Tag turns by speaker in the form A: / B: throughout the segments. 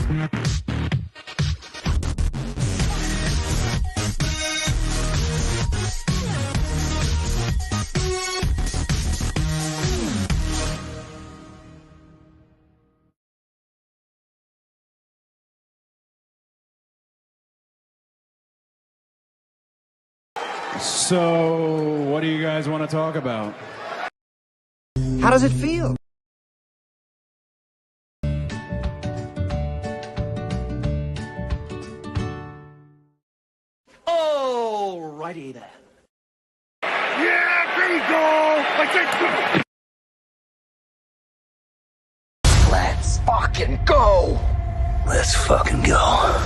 A: So, what do you guys want to talk about?
B: How does it feel? Alrighty then.
C: Yeah, there you go!
B: Let's fucking go!
D: Let's fucking go.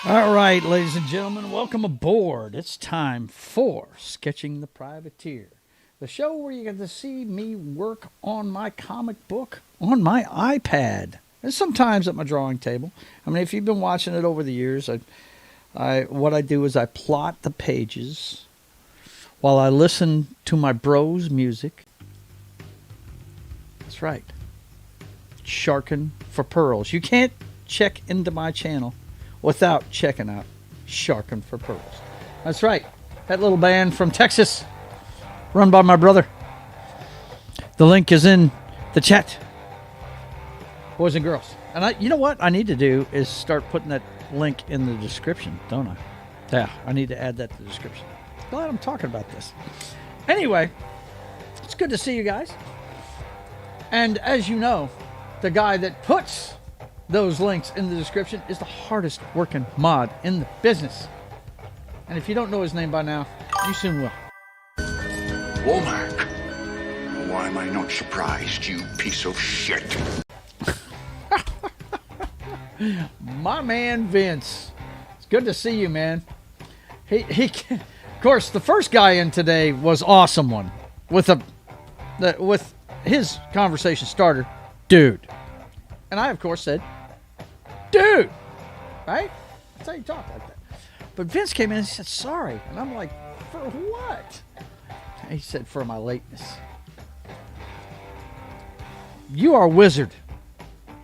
E: All right, ladies and gentlemen, welcome aboard. It's time for Sketching the Privateer, the show where you get to see me work on my comic book on my iPad, and sometimes at my drawing table. I mean, if you've been watching it over the years, what I do is I plot the pages while I listen to my bros' music. That's right. Sharking for Pearls. You can't check into my channel without checking out Sharkin' for Pearls. That's right. That little band from Texas, run by my brother. The link is in the chat. Boys and girls. And you know what I need to do is start putting that link in the description, don't I? Yeah, I need to add that to the description. Glad I'm talking about this. Anyway, it's good to see you guys. And as you know, the guy that puts those links in the description is the hardest working mod in the business. And if you don't know his name by now, you soon will.
C: Womack, why am I not surprised, you piece of shit?
E: My man Vince. It's good to see you, man. He of course, the first guy in today was awesome one. With his conversation starter, dude. And I, of course, said, dude, right? That's how you talk like that. But Vince came in and he said, sorry. And I'm like, for what? And he said, for my lateness. You are a wizard.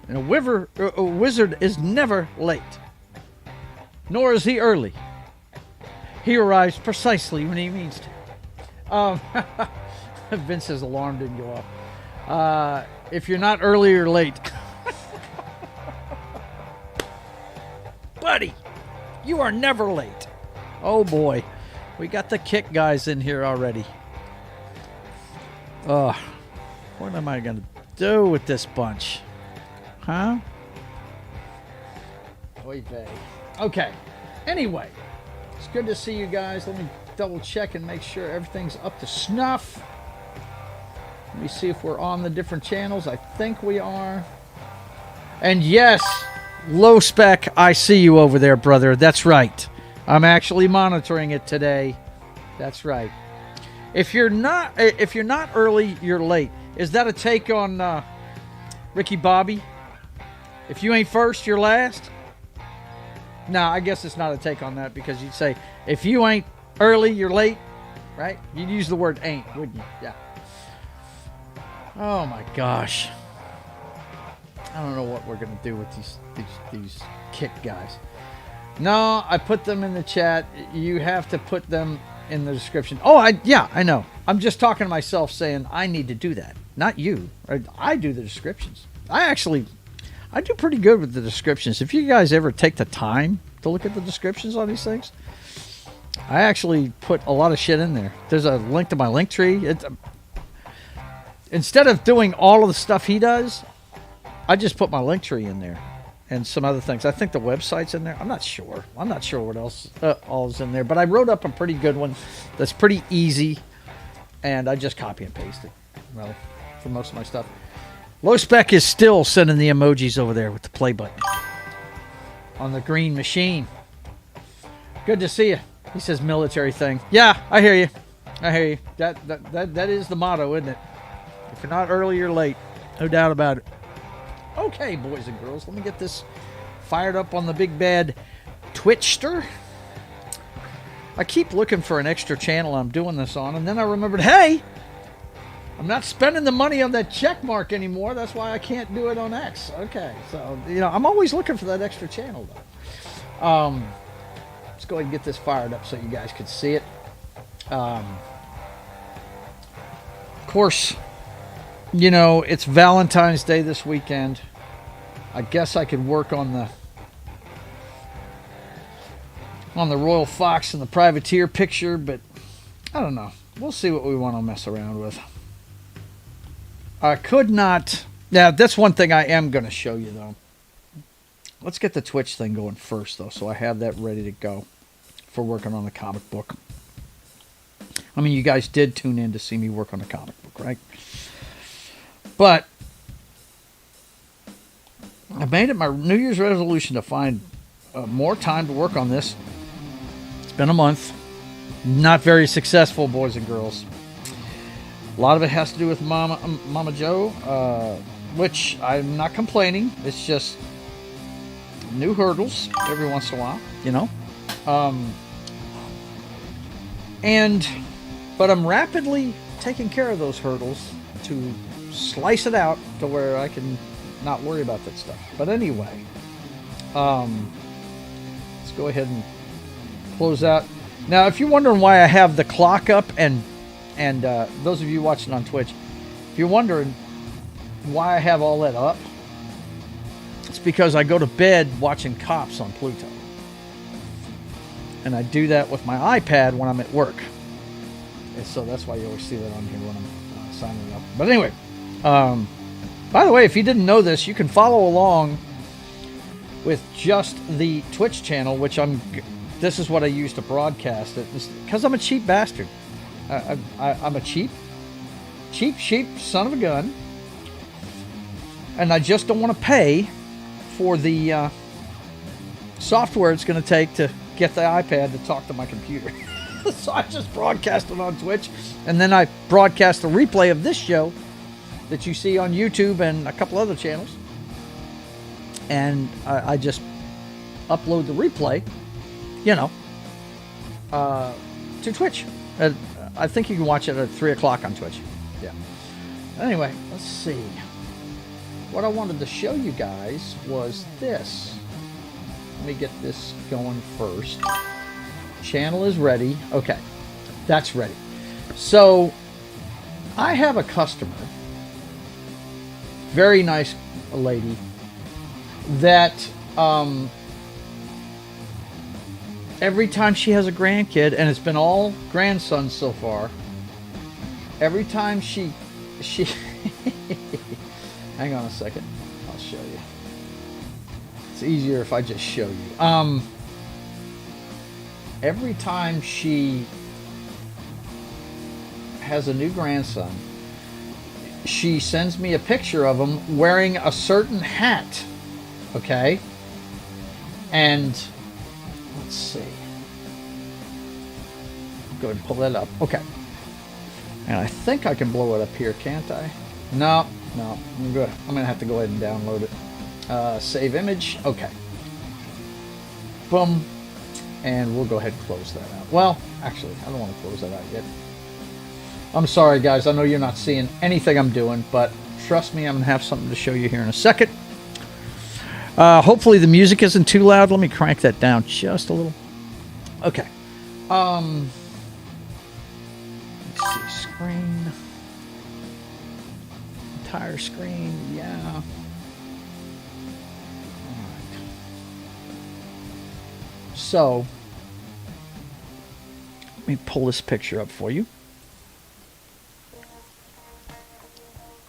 E: And a wizard is never late. Nor is he early. He arrives precisely when he means to. Vince's alarm didn't go off. If you're not early, you're late. Buddy, you are never late. Oh boy, we got the kick guys in here already. What am I going to do with this bunch? Huh? Oy vey. Okay, anyway, it's good to see you guys. Let me double check and make sure everything's up to snuff. Let me see if we're on the different channels. I think we are. And yes, low spec, I see you over there, brother. That's right. I'm actually monitoring it today. That's right. If you're not early, you're late. Is that a take on Ricky Bobby? If you ain't first, you're last? No, I guess it's not a take on that, because you'd say, if you ain't early, you're late, right? You'd use the word ain't, wouldn't you? Yeah. Oh my gosh. I don't know what we're gonna do with these kick guys. No, I put them in the chat. You have to put them in the description. Oh, I know. I'm just talking to myself saying I need to do that. Not you. I do the descriptions. I do pretty good with the descriptions. If you guys ever take the time to look at the descriptions on these things, I actually put a lot of shit in there. There's a link to my link tree. Instead of doing all of the stuff he does, I just put my link tree in there and some other things. I think the website's in there. I'm not sure what else all is in there, but I wrote up a pretty good one that's pretty easy, and I just copy and paste it. Well, for most of my stuff. Low Spec is still sending the emojis over there with the play button on the green machine. Good to see you. He says military thing. Yeah, I hear you. That is the motto, isn't it? If you're not early, you're late. No doubt about it. Okay, boys and girls, let me get this fired up on the big bad Twitchster. I keep looking for an extra channel I'm doing this on, and then I remembered, hey, I'm not spending the money on that check mark anymore. That's why I can't do it on X. Okay, so, I'm always looking for that extra channel, though. Let's go ahead and get this fired up so you guys can see it. Of course, it's Valentine's Day this weekend. I guess I could work on the Royal Fox and the Privateer picture, but I don't know. We'll see what we want to mess around with. I could not. Now, that's one thing I am going to show you, though. Let's get the Twitch thing going first, though, so I have that ready to go for working on the comic book. I mean, you guys did tune in to see me work on the comic book, right? But I made it my New Year's resolution to find more time to work on this. It's been a month. Not very successful, boys and girls. A lot of it has to do with Mama Joe, which I'm not complaining. It's just new hurdles every once in a while, But I'm rapidly taking care of those hurdles to slice it out to where I can not worry about that stuff. But anyway, let's go ahead and close out. Now, if you're wondering why I have the clock up, and those of you watching on Twitch, if you're wondering why I have all that up, it's because I go to bed watching Cops on Pluto. And I do that with my iPad when I'm at work. And so that's why you always see that on here when I'm signing up. But anyway, by the way, if you didn't know this, you can follow along with just the Twitch channel, which this is what I use to broadcast it, because I'm a cheap bastard. I'm a cheap son of a gun, and I just don't want to pay for the software it's going to take to get the iPad to talk to my computer. So I just broadcast it on Twitch, and then I broadcast the replay of this show that you see on YouTube and a couple other channels, and I just upload the replay, to Twitch. I think you can watch it at 3 o'clock on Twitch. Yeah. Anyway, let's see. What I wanted to show you guys was this. Let me get this going first. Channel is ready. Okay, that's ready. So, I have a customer, very nice lady, that every time she has a grandkid, and it's been all grandsons so far, every time she hang on a second, I'll show you. It's easier if I just show you. Every time she has a new grandson, she sends me a picture of him wearing a certain hat. Okay? And let's see. Go ahead and pull that up. Okay. And I think I can blow it up here, can't I? No, I'm good. I'm going to have to go ahead and download it. Save image. Okay. Boom. And we'll go ahead and close that out. Well, actually, I don't want to close that out yet. I'm sorry, guys. I know you're not seeing anything I'm doing, but trust me, I'm going to have something to show you here in a second. Hopefully the music isn't too loud. Let me crank that down just a little. Okay. Let's see. Screen. Entire screen. Yeah. All right. So, let me pull this picture up for you.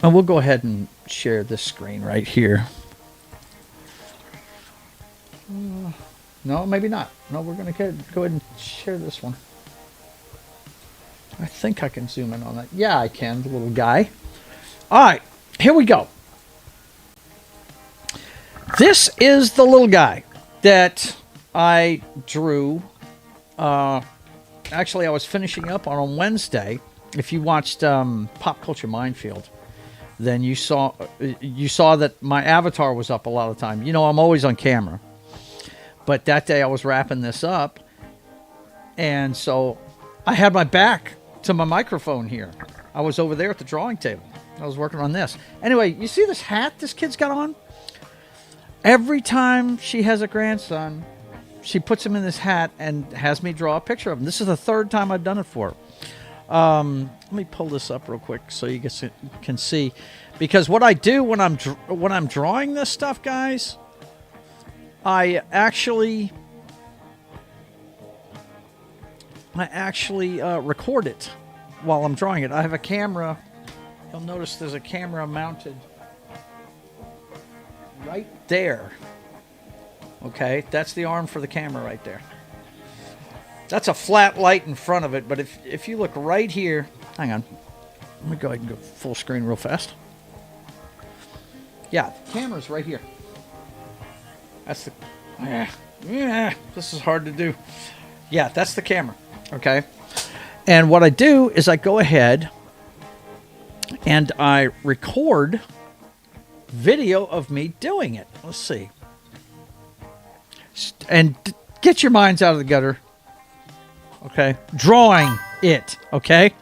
E: And we'll go ahead and share this screen right here. No, maybe not. No, we're going to go ahead and share this one. I think I can zoom in on that. Yeah, I can, the little guy. All right, here we go. This is the little guy that I drew. Actually, I was finishing up on Wednesday. If you watched Pop Culture Minefield, then you saw that my avatar was up a lot of the time. You know, I'm always on camera. But that day I was wrapping this up, and so I had my back to my microphone here. I was over there at the drawing table. I was working on this. Anyway, you see this hat this kid's got on? Every time she has a grandson, she puts him in this hat and has me draw a picture of him. This is the third time I've done it for her. Let me pull this up real quick so you guys can see. Because what I do when I'm drawing this stuff, guys, I actually record it while I'm drawing it. I have a camera. You'll notice there's a camera mounted right there. Okay, that's the arm for the camera right there. That's a flat light in front of it, but if you look right here, hang on. Let me go ahead and go full screen real fast. Yeah, the camera's right here. That's the... this is hard to do. Yeah, that's the camera. Okay. And what I do is I go ahead and I record video of me doing it. Let's see. And get your minds out of the gutter. Okay. Drawing it. Okay.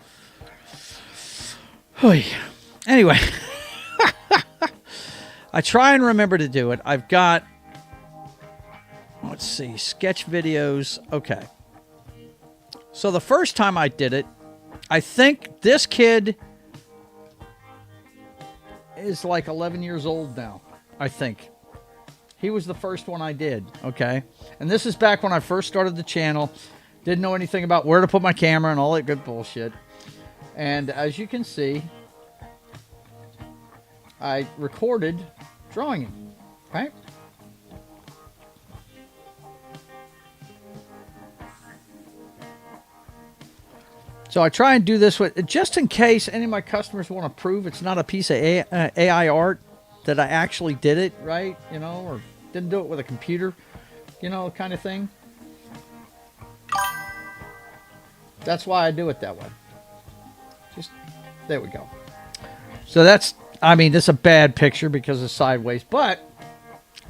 E: Anyway. I try and remember to do it. I've got, let's see, sketch videos. Okay. So the first time I did it, I think this kid is like 11 years old now, I think. He was the first one I did, okay? And this is back when I first started the channel. Didn't know anything about where to put my camera and all that good bullshit. And as you can see, I recorded drawing him, right? So I try and do this with, just in case any of my customers want to prove it's not a piece of AI art, that I actually did it, right? You know, or didn't do it with a computer, you know, kind of thing. That's why I do it that way. Just, there we go. So that's, I mean, it's a bad picture because it's sideways, but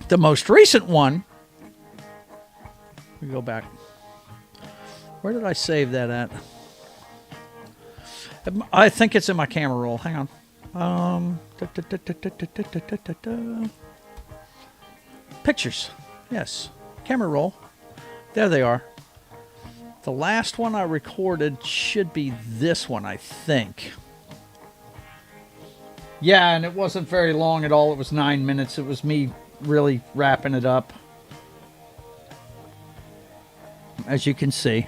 E: the most recent one, we go back. Where did I save that at? I think it's in my camera roll. Hang on. Pictures. Yes. Camera roll. There they are. The last one I recorded should be this one, I think. Yeah, and it wasn't very long at all. It was 9 minutes. It was me really wrapping it up. As you can see.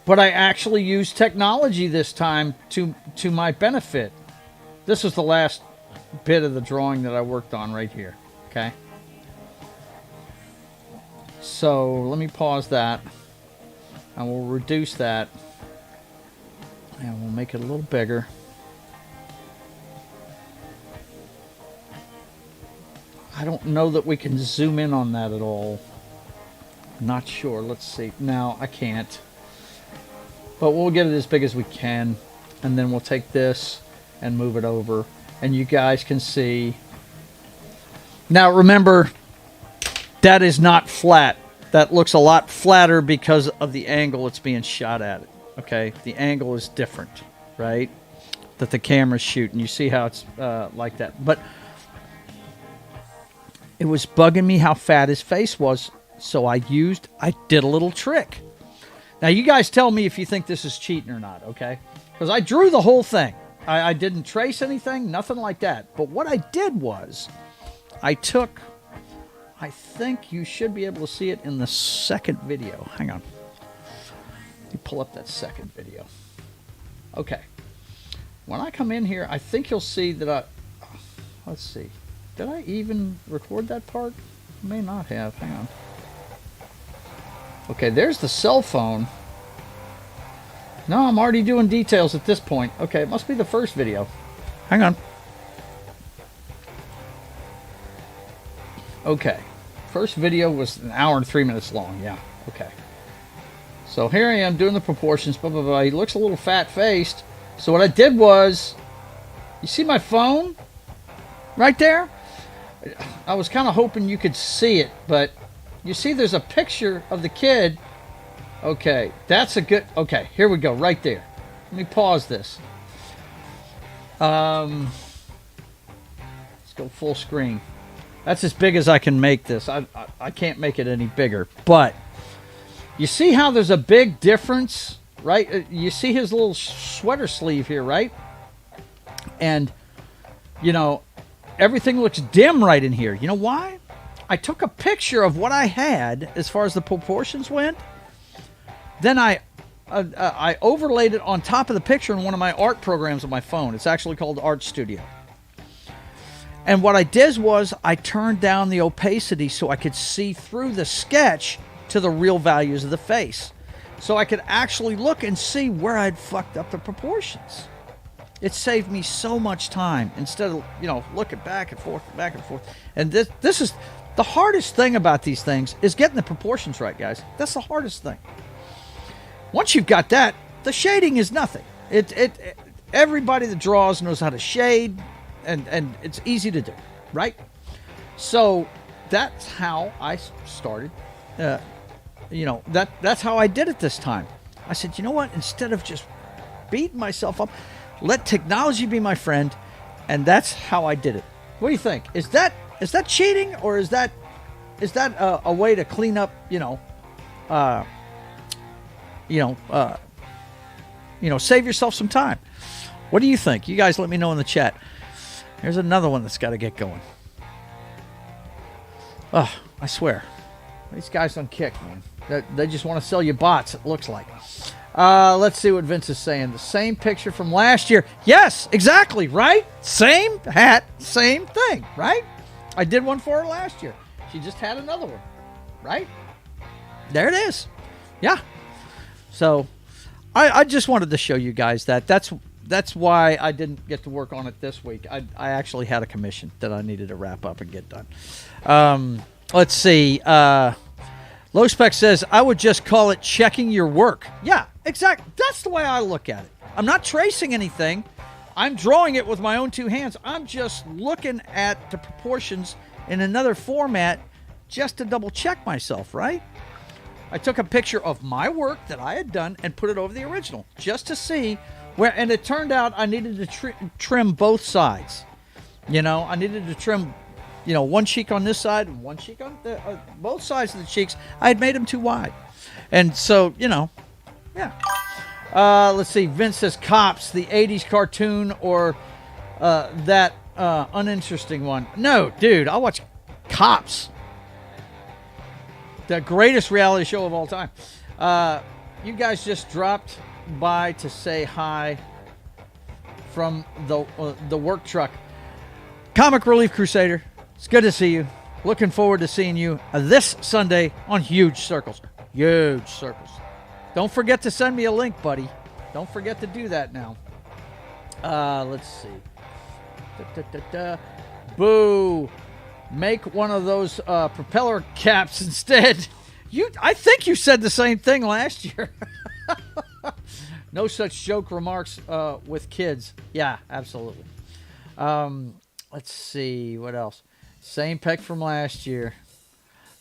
E: But I actually used technology this time to my benefit. This was the last bit of the drawing that I worked on right here. Okay. So let me pause that. And we'll reduce that. And we'll make it a little bigger. I don't know that we can zoom in on that at all. Not sure. Let's see. No, I can't. But we'll get it as big as we can. And then we'll take this and move it over. And you guys can see. Now remember, that is not flat. That looks a lot flatter because of the angle it's being shot at. Okay? The angle is different, right? that the camera's shooting. You see how it's like that. But it was bugging me how fat his face was, so I did a little trick. Now, you guys tell me if you think this is cheating or not, okay? Because I drew the whole thing. I didn't trace anything, nothing like that. But what I did was, I think you should be able to see it in the second video. Hang on. Let me pull up that second video. Okay. When I come in here, I think you'll see that let's see. Did I even record that part? I may not have. Hang on. Okay, there's the cell phone. No, I'm already doing details at this point. Okay, it must be the first video. Hang on. Okay. First video was an hour and 3 minutes long. Yeah, okay. So here I am doing the proportions. Blah, blah, blah. He looks a little fat-faced. So what I did was, you see my phone? Right there? I was kind of hoping you could see it, but you see there's a picture of the kid. Okay, that's a good... Okay, here we go, right there. Let me pause this. Let's go full screen. That's as big as I can make this. I can't make it any bigger. But you see how there's a big difference, right? You see his little sweater sleeve here, right? And, you know, everything looks dim right in here. You know why? I took a picture of what I had as far as the proportions went. Then I overlaid it on top of the picture in one of my art programs on my phone. It's actually called Art Studio. And what I did was I turned down the opacity so I could see through the sketch to the real values of the face. So I could actually look and see where I'd fucked up the proportions. It saved me so much time instead of, you know, looking back and forth, back and forth. And this is the hardest thing about these things is getting the proportions right, guys. That's the hardest thing. Once you've got that, the shading is nothing. Everybody that draws knows how to shade, and it's easy to do, right? So that's how I started. You know, that's how I did it this time. I said, you know what? Instead of just beating myself up, let technology be my friend, and that's how I did it. What do you think? Is that cheating, or is that a way to clean up? Save yourself some time. What do you think? You guys let me know in the chat. Here's another one that's got to get going. Oh, I swear. These guys on Kick, man. They just want to sell you bots, it looks like. Let's see what Vince is saying. The same picture from last year. Yes, exactly, right? Same hat, same thing, right? I did one for her last year. She just had another one, right? There it is. Yeah. So I just wanted to show you guys that. That's why I didn't get to work on it this week. I actually had a commission that I needed to wrap up and get done. Let's see. Low Spec says, I would just call it checking your work. Yeah, exactly. That's the way I look at it. I'm not tracing anything. I'm drawing it with my own two hands. I'm just looking at the proportions in another format just to double check myself, right? I took a picture of my work that I had done and put it over the original just to see where, and it turned out I needed to trim both sides. You know, I needed to trim, one cheek on this side and one cheek on both sides of the cheeks. I had made them too wide. And so, yeah. Let's see. Vince says Cops, the 80s cartoon, or that uninteresting one. No, dude, I'll watch Cops. The greatest reality show of all time. You guys just dropped by to say hi from the work truck. Comic Relief Crusader, it's good to see you. Looking forward to seeing you this Sunday on Huge Circles. Huge Circles. Don't forget to send me a link, buddy. Don't forget to do that now. Let's see. Boo. Make one of those propeller caps instead. I think you said the same thing last year. No such joke remarks with kids. Yeah, absolutely. Let's see. What else? Same pic from last year.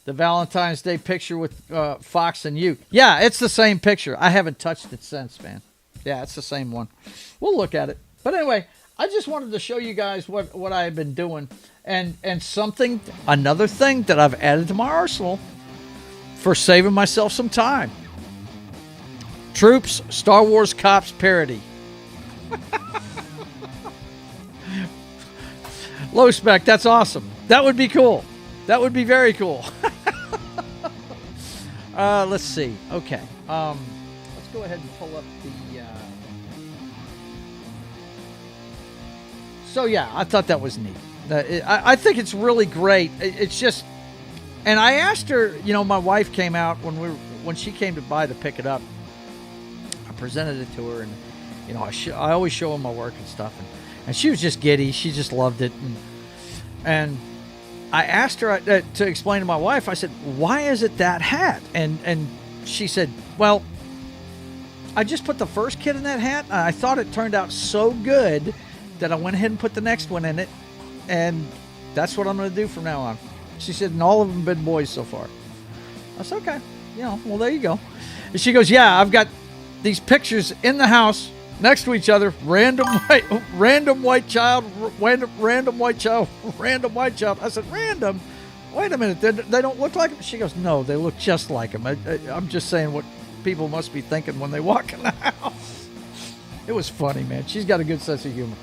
E: The Valentine's Day picture with Fox and you. Yeah, it's the same picture. I haven't touched it since, man. Yeah, it's the same one. We'll look at it. But anyway, I just wanted to show you guys what I've been doing. And another thing that I've added to my arsenal for saving myself some time. Troops, Star Wars Cops parody. Low spec, that's awesome. That would be cool. That would be very cool. Let's see. Okay. Let's go ahead and pull up the... So, yeah, I thought that was neat. I think it's really great. It's just... And I asked her, my wife came out when she came to pick it up. I presented it to her, and, I always show her my work and stuff. And she was just giddy. She just loved it. And I asked her to explain to my wife, I said, why is it that hat? And she said, well, I just put the first kid in that hat. And I thought it turned out so good that I went ahead and put the next one in it. And that's what I'm going to do from now on. She said, and all of them have been boys so far. I said, okay. Well, there you go. And she goes, yeah, I've got these pictures in the house next to each other. Random white child. I said, random? Wait a minute. They don't look like him? She goes, no, they look just like him. I'm just saying what people must be thinking when they walk in the house. It was funny, man. She's got a good sense of humor.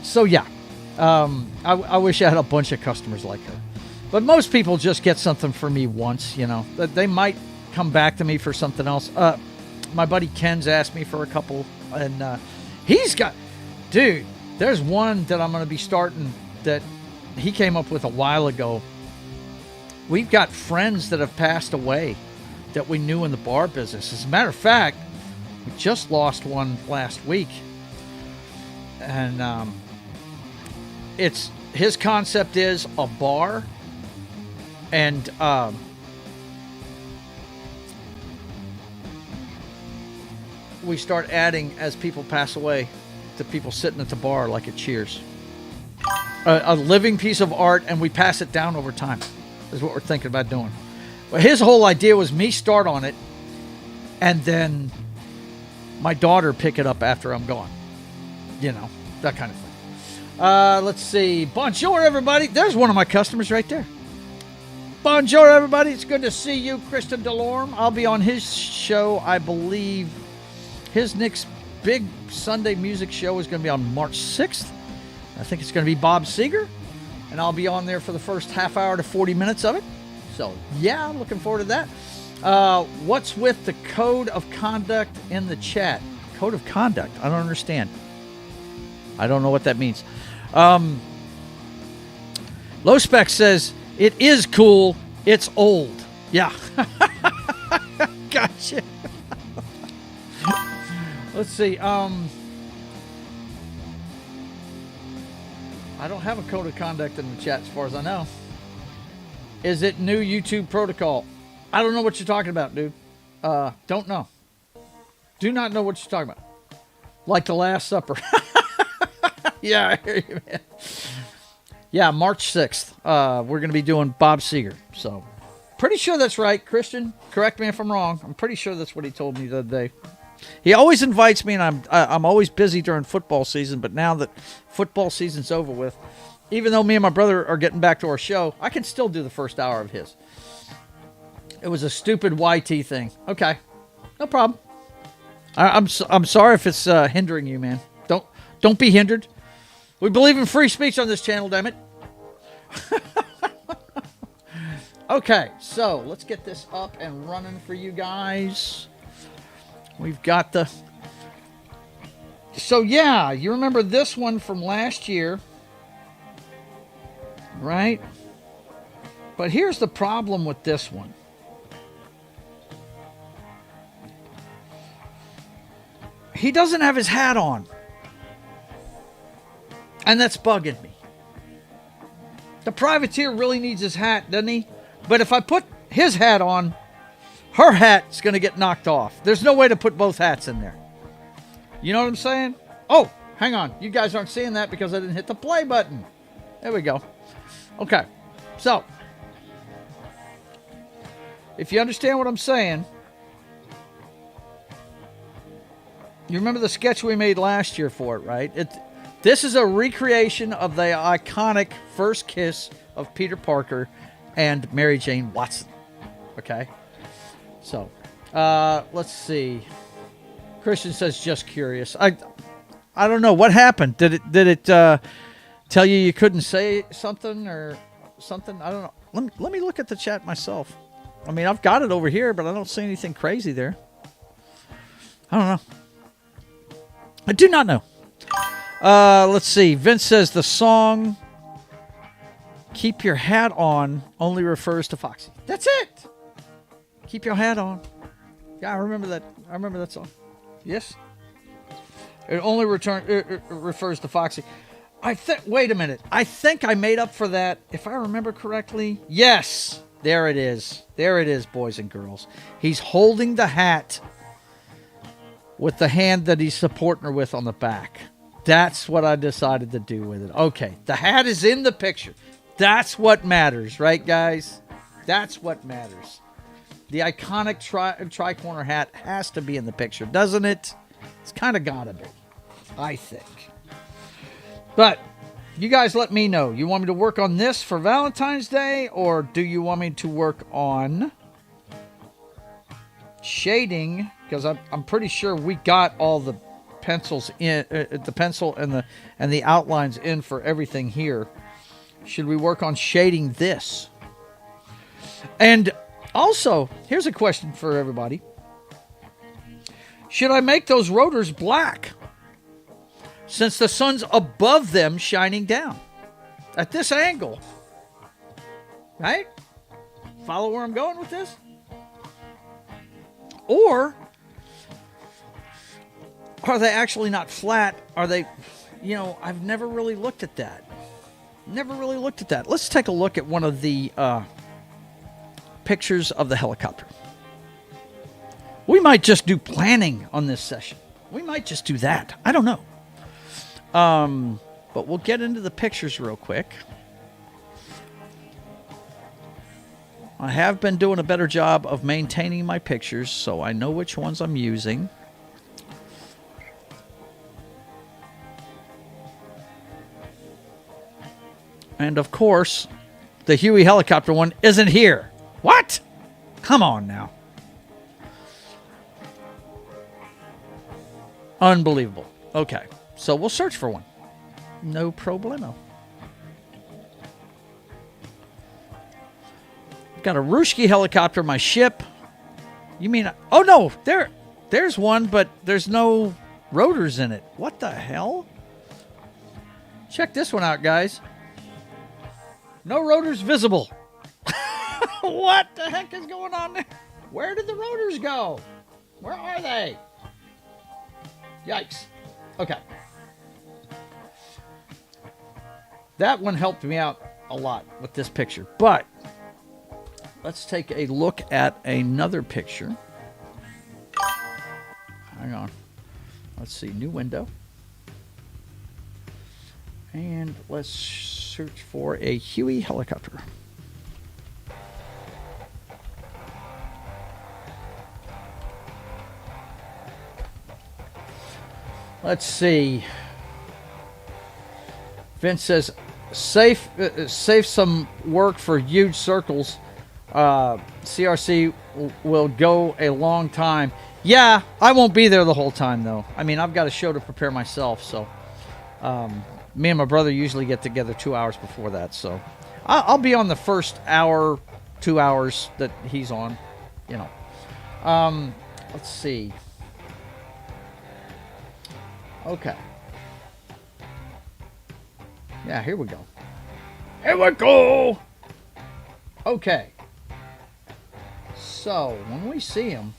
E: So, yeah. I wish I had a bunch of customers like her. But most people just get something for me once, They might come back to me for something else. My buddy Ken's asked me for a couple, and he's got... Dude, there's one that I'm going to be starting that he came up with a while ago. We've got friends that have passed away that we knew in the bar business. As a matter of fact, we just lost one last week. And his concept is a bar, and we start adding, as people pass away, to people sitting at the bar like at Cheers. A living piece of art, and we pass it down over time, is what we're thinking about doing. But his whole idea was me start on it, and then my daughter pick it up after I'm gone. That kind of thing. Let's see. Bonjour, everybody. There's one of my customers right there. Bonjour, everybody. It's good to see you, Kristen Delorme. I'll be on his show, I believe. His next big Sunday music show is going to be on March 6th. I think it's going to be Bob Seger. And I'll be on there for the first half hour to 40 minutes of it. So, yeah, I'm looking forward to that. What's with the code of conduct in the chat? Code of conduct? I don't understand. I don't know what that means. Low Spec says, it is cool. It's old. Yeah. Gotcha. Let's see. I don't have a code of conduct in the chat as far as I know. Is it new YouTube protocol? I don't know what you're talking about, dude. Don't know. Do not know what you're talking about. Like the Last Supper. Yeah, I hear you, man. Yeah, March 6th. We're going to be doing Bob Seger. So, pretty sure that's right. Christian, correct me if I'm wrong. I'm pretty sure that's what he told me the other day. He always invites me, and I'm always busy during football season. But now that football season's over with, even though me and my brother are getting back to our show, I can still do the first hour of his. It was a stupid YT thing. Okay, no problem. I'm sorry if it's hindering you, man. Don't be hindered. We believe in free speech on this channel, damn it. Okay, so let's get this up and running for you guys. We've got the... So, yeah, you remember this one from last year, right? But here's the problem with this one. He doesn't have his hat on. And that's bugging me. The privateer really needs his hat, doesn't he? But if I put his hat on, her hat's going to get knocked off. There's no way to put both hats in there. You know what I'm saying? Oh, hang on. You guys aren't seeing that because I didn't hit the play button. There we go. Okay. So, if you understand what I'm saying, You remember the sketch we made last year for it, right? This is a recreation of the iconic first kiss of Peter Parker and Mary Jane Watson. Okay? So, let's see. Christian says, just curious. I don't know. What happened? Did it tell you couldn't say something or something? I don't know. Let me look at the chat myself. I mean, I've got it over here, but I don't see anything crazy there. I don't know. I do not know. Let's see. Vince says the song "Keep Your Hat On" only refers to Foxy. That's it. Keep your hat on. Yeah, I remember that. I remember that song. Yes. It only refers to Foxy. Wait a minute. I think I made up for that. If I remember correctly. Yes. There it is. There it is, boys and girls. He's holding the hat with the hand that he's supporting her with on the back. That's what I decided to do with it. Okay, the hat is in the picture. That's what matters, right, guys? That's what matters. The iconic tri-corner hat has to be in the picture, doesn't it? It's kind of gotta be, I think. But you guys let me know. You want me to work on this for Valentine's Day, or do you want me to work on shading? Because I'm pretty sure we got all the pencils in, the pencil and the outlines in for everything here. Should we work on shading this? And also, here's a question for everybody. Should I make those rotors black, since the sun's above them shining down at this angle? Right? Follow where I'm going with this? Or are they actually not flat? Are they, I've never really looked at that. Never really looked at that. Let's take a look at one of the pictures of the helicopter. We might just do planning on this session. We might just do that. I don't know. But we'll get into the pictures real quick. I have been doing a better job of maintaining my pictures, so I know which ones I'm using. And of course, the Huey helicopter one isn't here. What? Come on now. Unbelievable. Okay, so we'll search for one. No problemo. Got a Ruski helicopter, my ship. You mean... Oh, no. There's one, but there's no rotors in it. What the hell? Check this one out, guys. No rotors visible. What the heck is going on there? Where did the rotors go? Where are they? Yikes. Okay. That one helped me out a lot with this picture. But let's take a look at another picture. Hang on. Let's see. New window. And let's search for a Huey helicopter. Let's see. Vince says, save some work for huge circles. CRC will go a long time. Yeah, I won't be there the whole time, though. I mean, I've got a show to prepare myself, so me and my brother usually get together 2 hours before that, so I'll be on the first hour, 2 hours that he's on, Let's see. Okay. Yeah, here we go. Here we go! Okay. So, when we see them...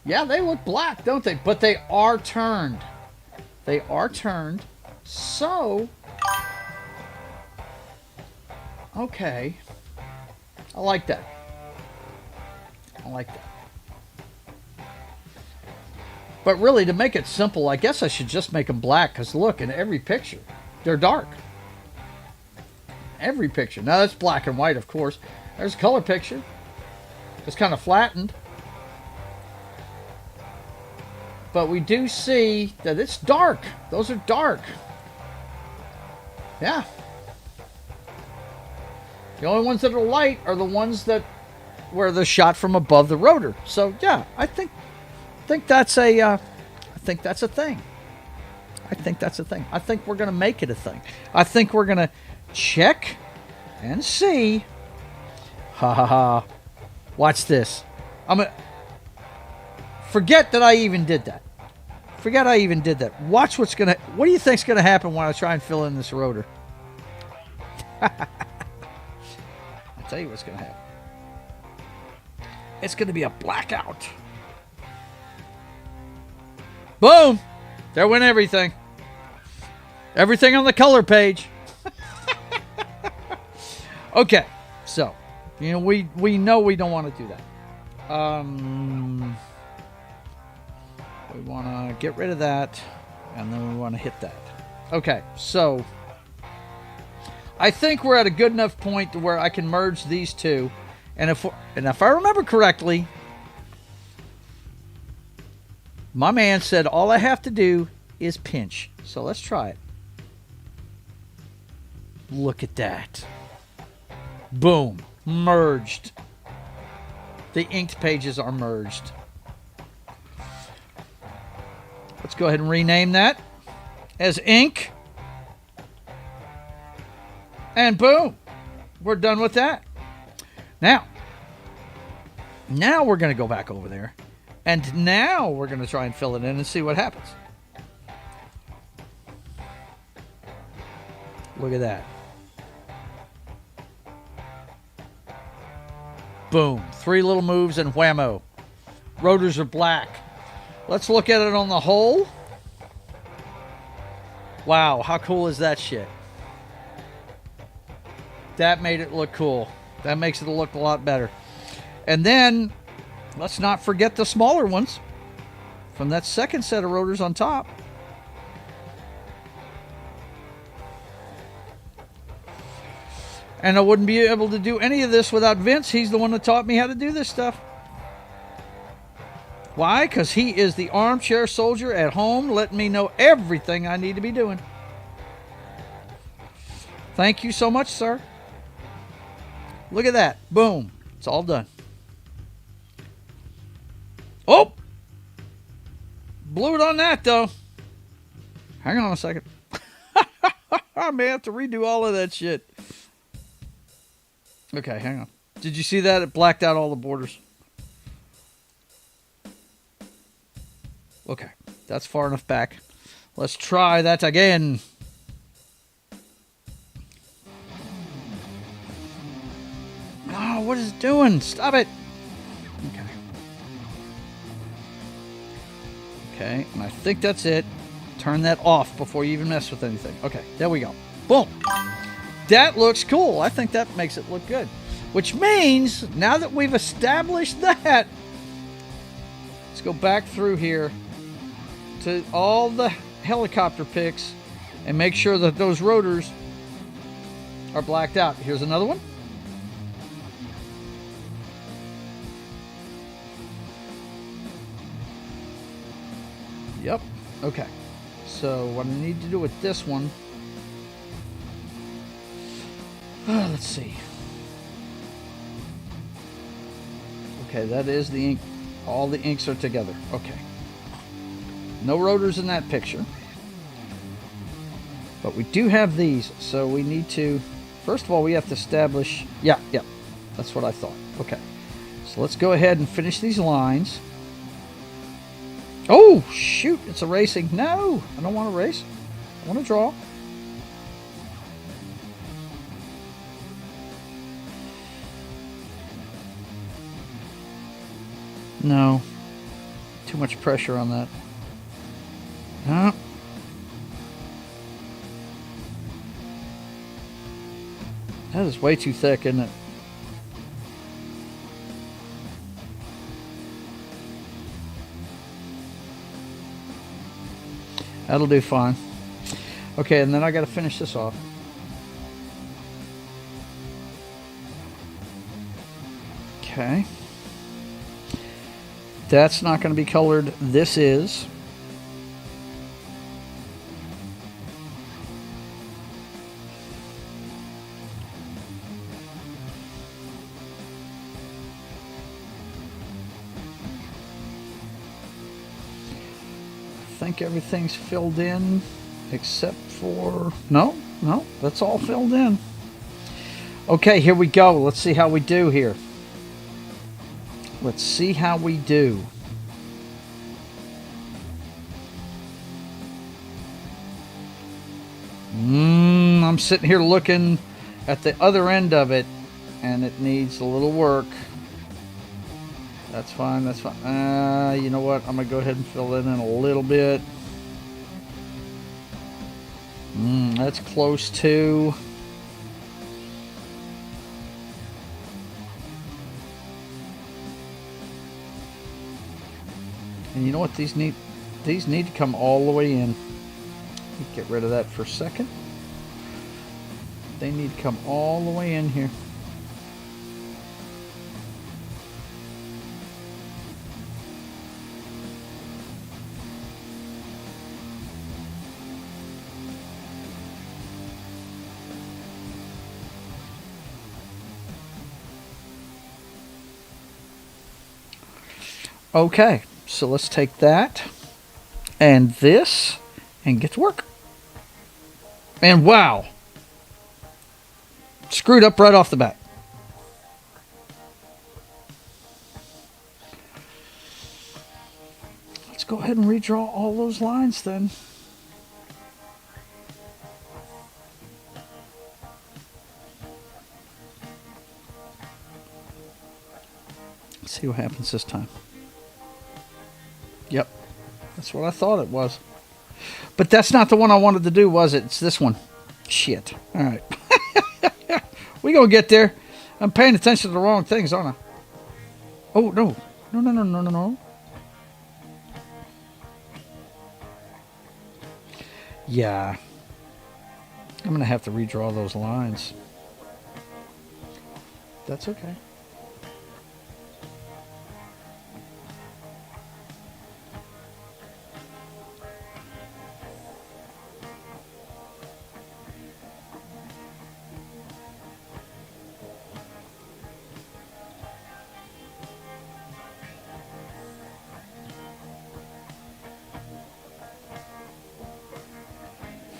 E: Yeah, they look black, don't they? But they are turned. They are turned. So... Okay. I like that. I like that. But really, to make it simple, I guess I should just make them black. Because look, in every picture, they're dark. Every picture. Now, that's black and white, of course. There's a color picture. It's kind of flattened. But we do see that it's dark. Those are dark. Yeah. The only ones that are light are the ones that where they're shot from above the rotor. So yeah, I think that's a I think that's a thing. I think that's a thing. I think we're gonna make it a thing. I think we're gonna check and see. Ha ha ha. Watch this. Forget that I even did that. Forget I even did that. Watch what do you think's gonna happen when I try and fill in this rotor? I'll tell you what's gonna happen. It's gonna be a blackout. Boom! There went everything. Everything on the color page. Okay, so we know we don't want to do that. We want to get rid of that, and then we want to hit that. Okay, so I think we're at a good enough point to where I can merge these two, and if I remember correctly, my man said all I have to do is pinch. So let's try it. Look at that. Boom. Merged. The inked pages are merged. Let's go ahead and rename that as ink. And boom. We're done with that. Now we're going to go back over there. And now we're going to try and fill it in and see what happens. Look at that. Boom. 3 little moves and whammo. Rotors are black. Let's look at it on the whole. Wow, how cool is that shit? That made it look cool. That makes it look a lot better. And then, let's not forget the smaller ones from that second set of rotors on top. And I wouldn't be able to do any of this without Vince. He's the one that taught me how to do this stuff. Why? Because he is the armchair soldier at home, letting me know everything I need to be doing. Thank you so much, sir. Look at that. Boom. It's all done. Oh! Blew it on that, though. Hang on a second. I may have to redo all of that shit. Okay, hang on. Did you see that? It blacked out all the borders. Okay, that's far enough back. Let's try that again. Oh, what is it doing? Stop it. Okay. Okay, and I think that's it. Turn that off before you even mess with anything. Okay, there we go. Boom. That looks cool. I think that makes it look good. Which means, now that we've established that, let's go back through here to all the helicopter pics and make sure that those rotors are blacked out. Here's another one. Yep. Okay. So what I need to do with this one, let's see. Okay, that is the ink. All the inks are together. Okay. No rotors in that picture. But we do have these, so we need to, first of all, we have to establish, yeah, that's what I thought. Okay. So let's go ahead and finish these lines. Oh, shoot, it's erasing. No, I don't want to erase. I want to draw. No. Too much pressure on that. No. That is way too thick, isn't it? That'll do fine. Okay, and then I got to finish this off. Okay. That's not going to be colored. This is. think everything's filled in except for... No, that's all filled in. Okay, here we go. Let's see how we do here. Let's see how we do. I'm sitting here looking at the other end of it, and it needs a little work. That's fine, that's fine. You know what? I'm going to go ahead and fill it in a little bit. That's close to... And you know what? These need to come all the way in. Get rid of that for a second. They need to come all the way in here. Okay, so let's take that and this and get to work. And wow, screwed up right off the bat. Let's go ahead and redraw all those lines then. Let's see what happens this time. Yep, that's what I thought it was. But that's not the one I wanted to do, was it? It's this one. Shit. All right. We gonna get there. I'm paying attention to the wrong things, aren't I? Oh, no. No. Yeah. I'm going to have to redraw those lines. That's okay.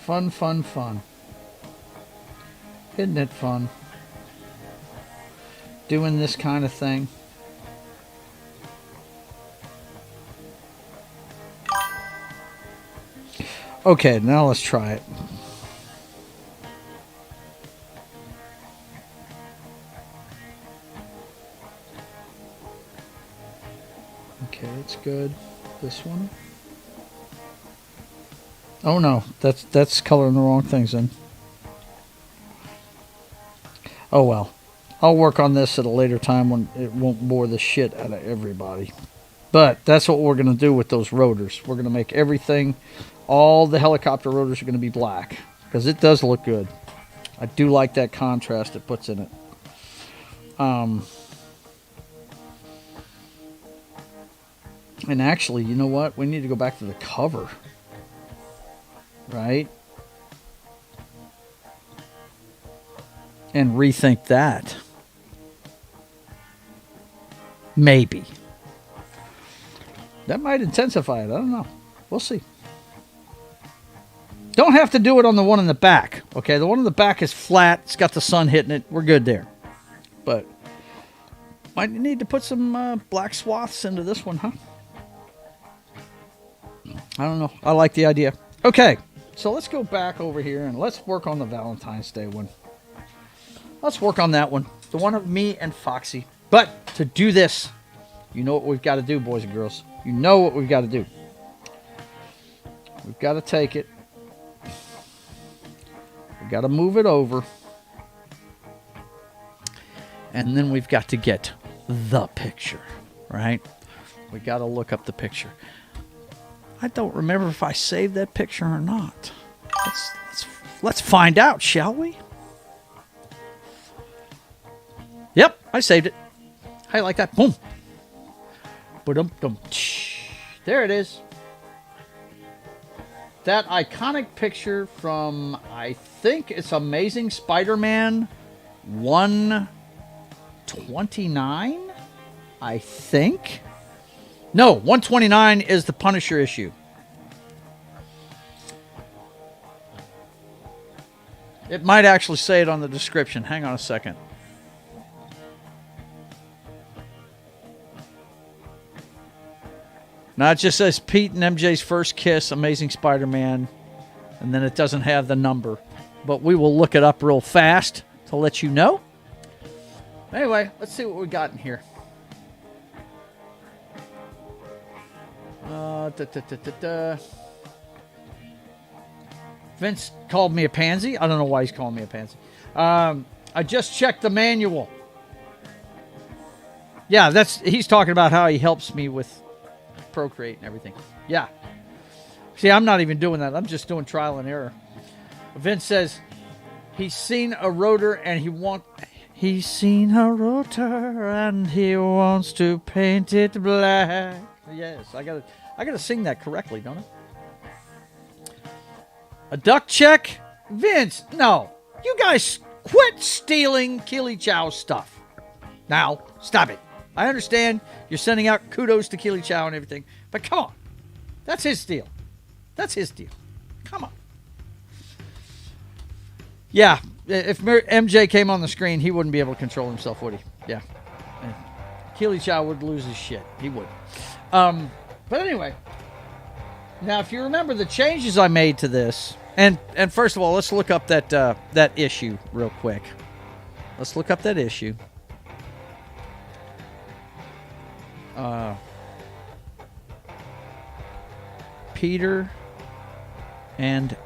E: Fun. Isn't it fun? Doing this kind of thing. Okay, now let's try it. Okay, it's good. This one. Oh no, that's coloring the wrong things in. Oh well. I'll work on this at a later time when it won't bore the shit out of everybody. But that's what we're going to do with those rotors. We're going to make everything, all the helicopter rotors are going to be black. Because it does look good. I do like that contrast it puts in it. And actually, you know what? We need to go back to the cover. Right? And rethink that. Maybe. That might intensify it. I don't know. We'll see. Don't have to do it on the one in the back. Okay, the one in the back is flat. It's got the sun hitting it. We're good there. But might need to put some black swaths into this one, huh? I don't know. I like the idea. Okay. So let's go back over here and let's work on the Valentine's Day one. Let's work on that one. The one of me and Foxy. But to do this, you know what we've got to do, boys and girls. You know what we've got to do. We've got to take it. We've got to move it over. And then we've got to get the picture, right? We got to look up the picture. I don't remember if I saved that picture or not. Let's find out, shall we? Yep, I saved it. How you like that? Boom. Ba-dum-dum. There it is. That iconic picture from, I think it's Amazing Spider-Man 129, I think. No, 129 is the Punisher issue. It might actually say it on the description. Hang on a second. Now it just says Pete and MJ's first kiss, Amazing Spider-Man, and then it doesn't have the number. But we will look it up real fast to let you know. Anyway, let's see what we got in here. Vince called me a pansy. I don't know why he's calling me a pansy. I just checked the manual. Yeah, he's talking about how he helps me with Procreate and everything. Yeah. See, I'm not even doing that. I'm just doing trial and error. Vince says he's seen a rotor and he's seen a rotor and he wants to paint it black. Yes, I gotta sing that correctly, don't I? A duck check? Vince, no. You guys quit stealing Keely Chow stuff. Now, stop it. I understand you're sending out kudos to Keely Chow and everything, but come on. That's his deal. That's his deal. Come on. Yeah, if MJ came on the screen, he wouldn't be able to control himself, would he? Yeah. Keely Chow would lose his shit. He would. But anyway, now if you remember the changes I made to this, and first of all, let's look up that issue real quick. Let's look up that issue. Peter and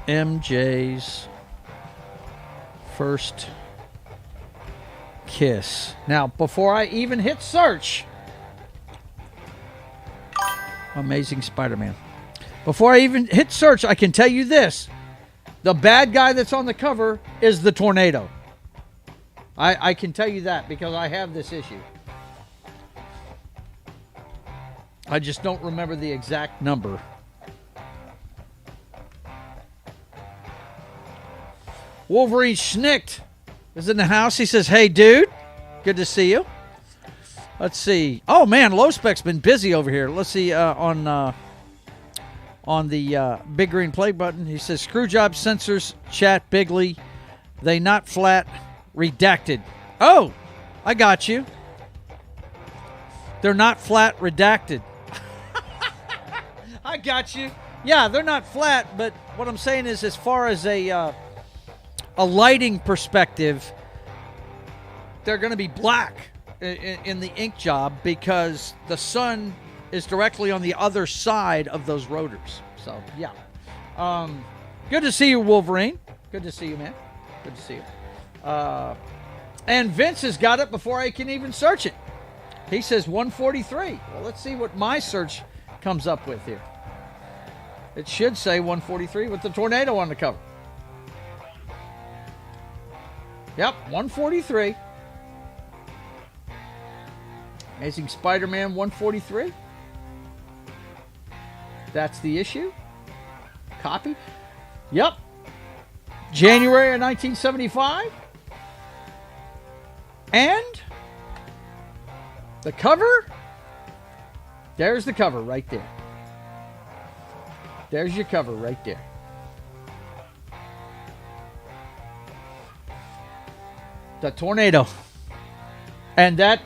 E: MJ's first kiss. Now, before I even hit search, Amazing Spider-Man. Before I even hit search, I can tell you this. The bad guy that's on the cover is the tornado. I can tell you that because I have this issue. I just don't remember the exact number. Wolverine Schnicht is in the house. He says, hey, dude. Good to see you. Let's see. Oh, man, Low Spec's been busy over here. Let's see on the big green play button. He says, Screwjob censors chat bigly. They not flat redacted. Oh, I got you. They're not flat redacted. I got you. Yeah, they're not flat, but what I'm saying is as far as a lighting perspective, they're going to be black in the ink job because the sun is directly on the other side of those rotors. So, yeah. Good to see you, Wolverine. Good to see you, man. Good to see you. And Vince has got it before I can even search it. He says 143. Well, let's see what my search comes up with here. It should say 143 with the tornado on the cover. Yep, 143. Amazing Spider-Man 143. That's the issue. Copy. Yep. January of 1975. And the cover. There's the cover right there. There's your cover right there. The tornado. And that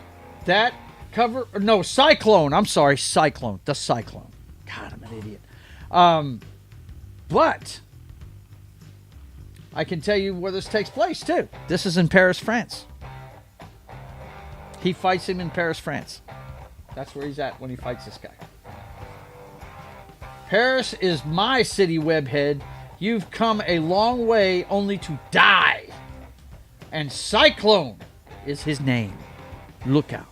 E: cover, no, Cyclone. I'm sorry, Cyclone. The Cyclone. God, I'm an idiot. But I can tell you where this takes place, too. This is in Paris, France. He fights him in Paris, France. That's where he's at when he fights this guy. Paris is my city, webhead. You've come a long way only to die. And Cyclone is his name. Look out.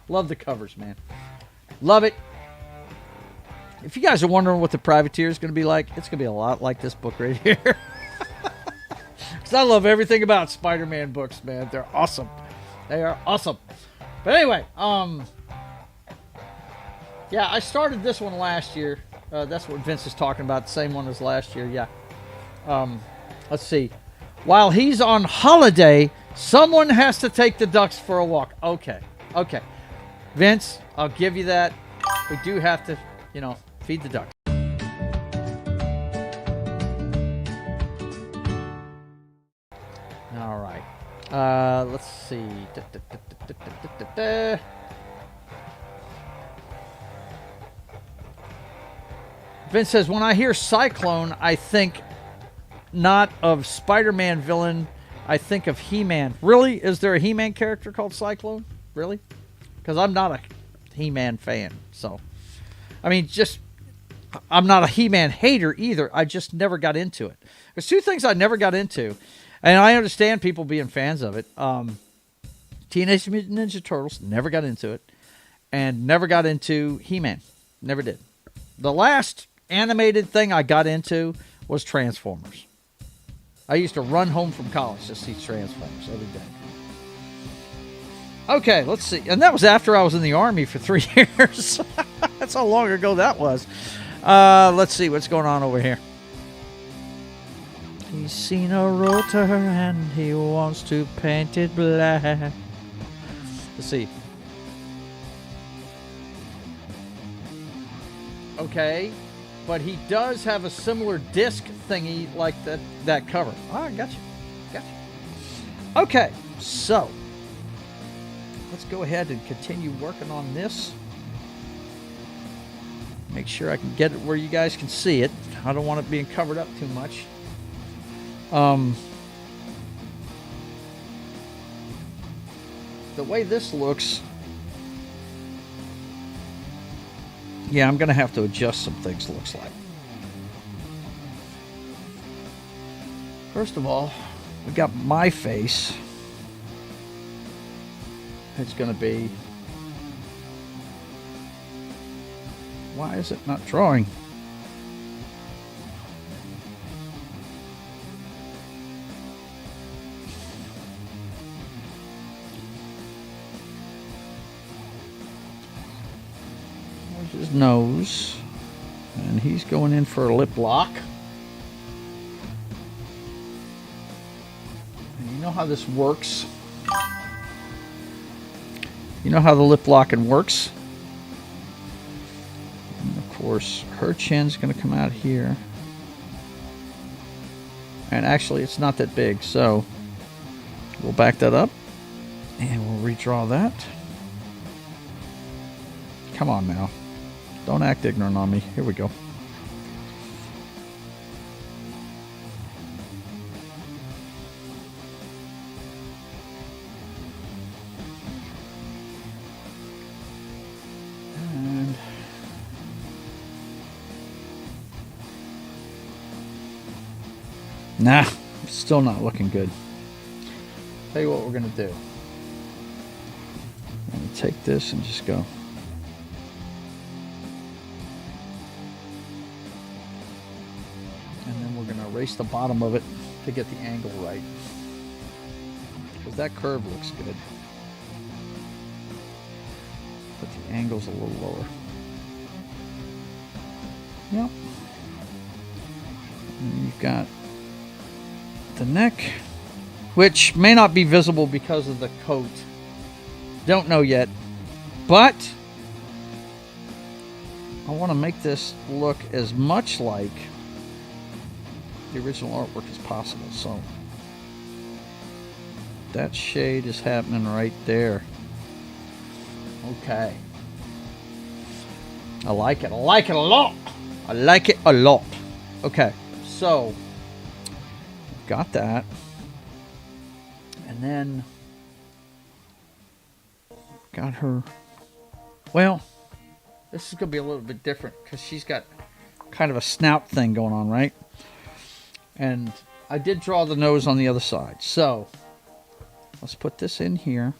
E: Love the covers, man. Love it. If you guys are wondering what the Privateer is going to be like, it's going to be a lot like this book right here. Because I love everything about Spider-Man books, man. They're awesome. They are awesome. But anyway, yeah, I started this one last year. That's what Vince is talking about, the same one as last year, yeah. Let's see. While he's on holiday, someone has to take the ducks for a walk. Okay. Vince, I'll give you that. We do have to, feed the ducks. Let's see. Vince says, when I hear Cyclone, I think not of Spider-Man villain. I think of He-Man. Really? Is there a He-Man character called Cyclone? Really? Because I'm not a He-Man fan. So, I mean, I'm not a He-Man hater either. I just never got into it. There's two things I never got into. And I understand people being fans of it. Teenage Mutant Ninja Turtles, never got into it. And never got into He-Man. Never did. The last animated thing I got into was Transformers. I used to run home from college to see Transformers every day. Okay, let's see. And that was after I was in the Army for 3 years. That's how long ago that was. Let's see what's going on over here. He's seen a rotor and he wants to paint it black. Let's see. Okay, but he does have a similar disc thingy like that cover. Oh, I got you. Okay, so let's go ahead and continue working on this. Make sure I can get it where you guys can see it. I don't want it being covered up too much. The way this looks, yeah, I'm going to have to adjust some things, looks like. First of all, we got my face. It's going to be... Why is it not drawing? There's his nose. And he's going in for a lip lock. And you know how this works? You know how the lip locking works? And of course, her chin's going to come out here. And actually, it's not that big, so we'll back that up. And we'll redraw that. Come on now. Don't act ignorant on me. Here we go. And nah, still not looking good. Tell you what we're going to do. I'm going to take this and just go. Erase the bottom of it to get the angle right, because that curve looks good, but the angle's a little lower. Yep. And you've got the neck, which may not be visible because of the coat. Don't know yet, but I want to make this look as much like the original artwork as possible, so that shade is happening right there. Okay, I like it a lot. I like it a lot. Okay, so got that, and then got her. Well, this is gonna be a little bit different because she's got kind of a snout thing going on, right? And I did draw the nose on the other side. So let's put this in here.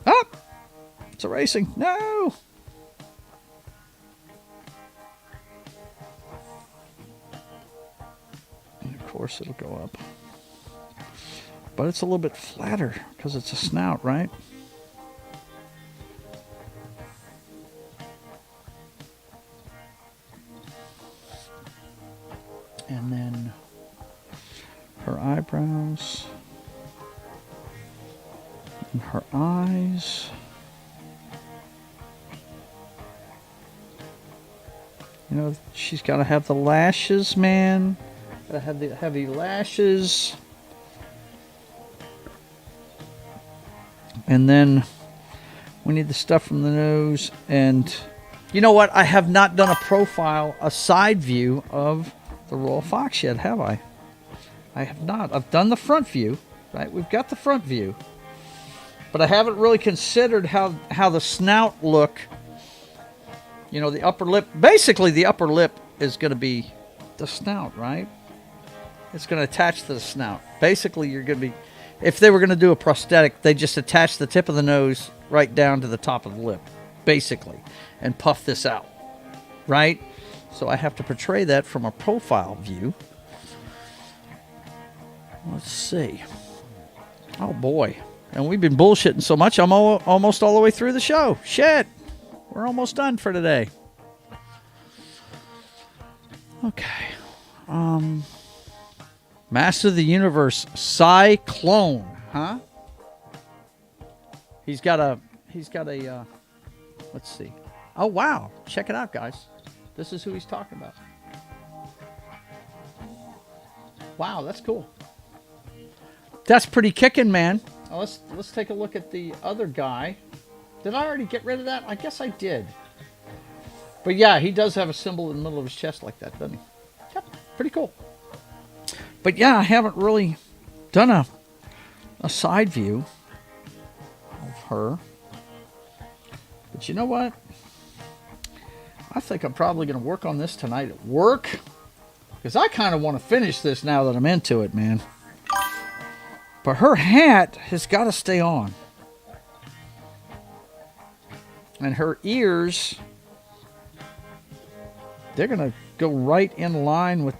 E: Ah! It's erasing. No! And of course it'll go up. But it's a little bit flatter because it's a snout, right? And then her eyebrows and her eyes. You know, she's got to have the lashes, man. Got to have the heavy lashes. And then we need the stuff from the nose. And you know what? I have not done a profile, a side view of the Royal Fox yet, have I? I have not. I've done the front view, right? We've got the front view. But I haven't really considered how the snout look. You know, the upper lip. Basically, the upper lip is going to be the snout, right? It's going to attach to the snout. Basically, you're going to be... If they were going to do a prosthetic, they just attach the tip of the nose right down to the top of the lip, basically, and puff this out, right? So I have to portray that from a profile view. Let's see. Oh, boy. And we've been bullshitting so much, I'm almost all the way through the show. Shit. We're almost done for today. Okay. Master of the Universe, Cyclone, huh? He's got a, let's see. Oh, wow. Check it out, guys. This is who he's talking about. Wow, that's cool. That's pretty kicking, man. Now let's take a look at the other guy. Did I already get rid of that? I guess I did. But yeah, he does have a symbol in the middle of his chest like that, doesn't he? Yep, pretty cool. But yeah, I haven't really done a side view of her. But you know what? I think I'm probably going to work on this tonight at work. Because I kind of want to finish this now that I'm into it, man. But her hat has got to stay on. And her ears, they're going to go right in line with...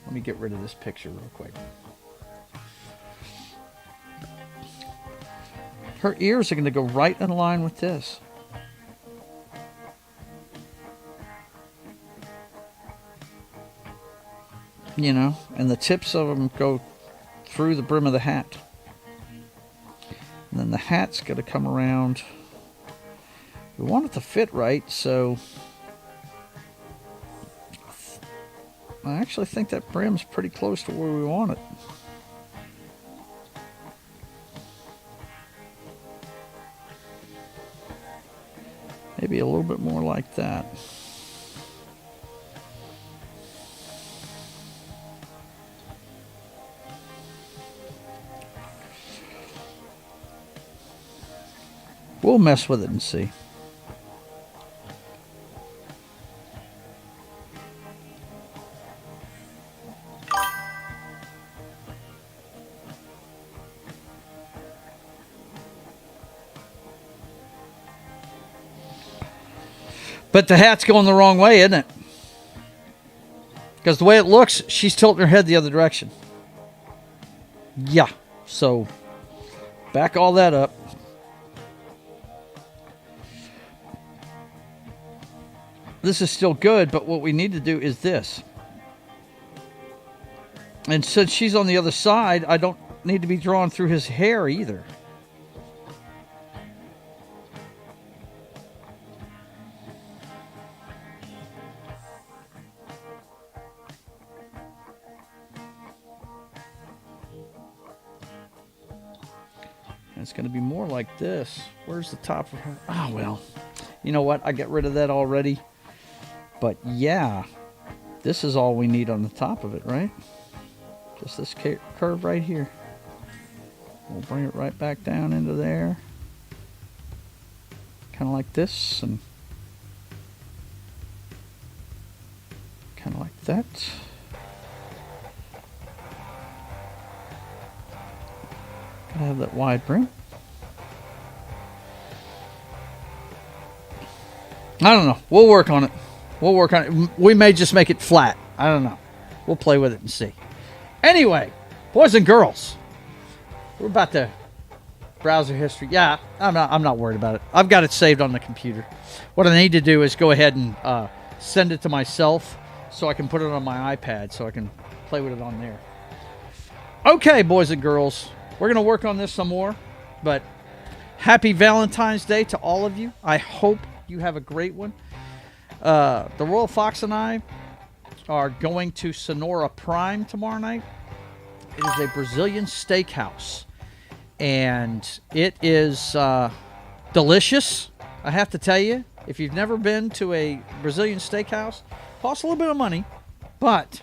E: Let me get rid of this picture real quick. Her ears are going to go right in line with this. You know, and the tips of them go through the brim of the hat. And then the hat's going to come around. We want it to fit right, so I actually think that brim's pretty close to where we want it. Maybe a little bit more like that. We'll mess with it and see. But the hat's going the wrong way, isn't it? Because the way it looks, she's tilting her head the other direction. Yeah. So, back all that up. This is still good, but what we need to do is this. And since she's on the other side, I don't need to be drawn through his hair either. And it's going to be more like this. Where's the top of her? Oh, well. You know what? I got rid of that already. But yeah, this is all we need on the top of it, right? Just this curve right here. We'll bring it right back down into there. Kind of like this, and kind of like that. Gotta have that wide brim. I don't know. We'll work on it. We'll work on it. We may just make it flat. I don't know. We'll play with it and see. Anyway, boys and girls, we're about to browser history. Yeah, I'm not worried about it. I've got it saved on the computer. What I need to do is go ahead and send it to myself so I can put it on my iPad so I can play with it on there. Okay, boys and girls, we're going to work on this some more. But happy Valentine's Day to all of you. I hope you have a great one. The Royal Fox and I are going to Sonora Prime tomorrow night. It is a Brazilian steakhouse. and it is delicious. I have to tell you, if you've never been to a Brazilian steakhouse, costs a little bit of money, but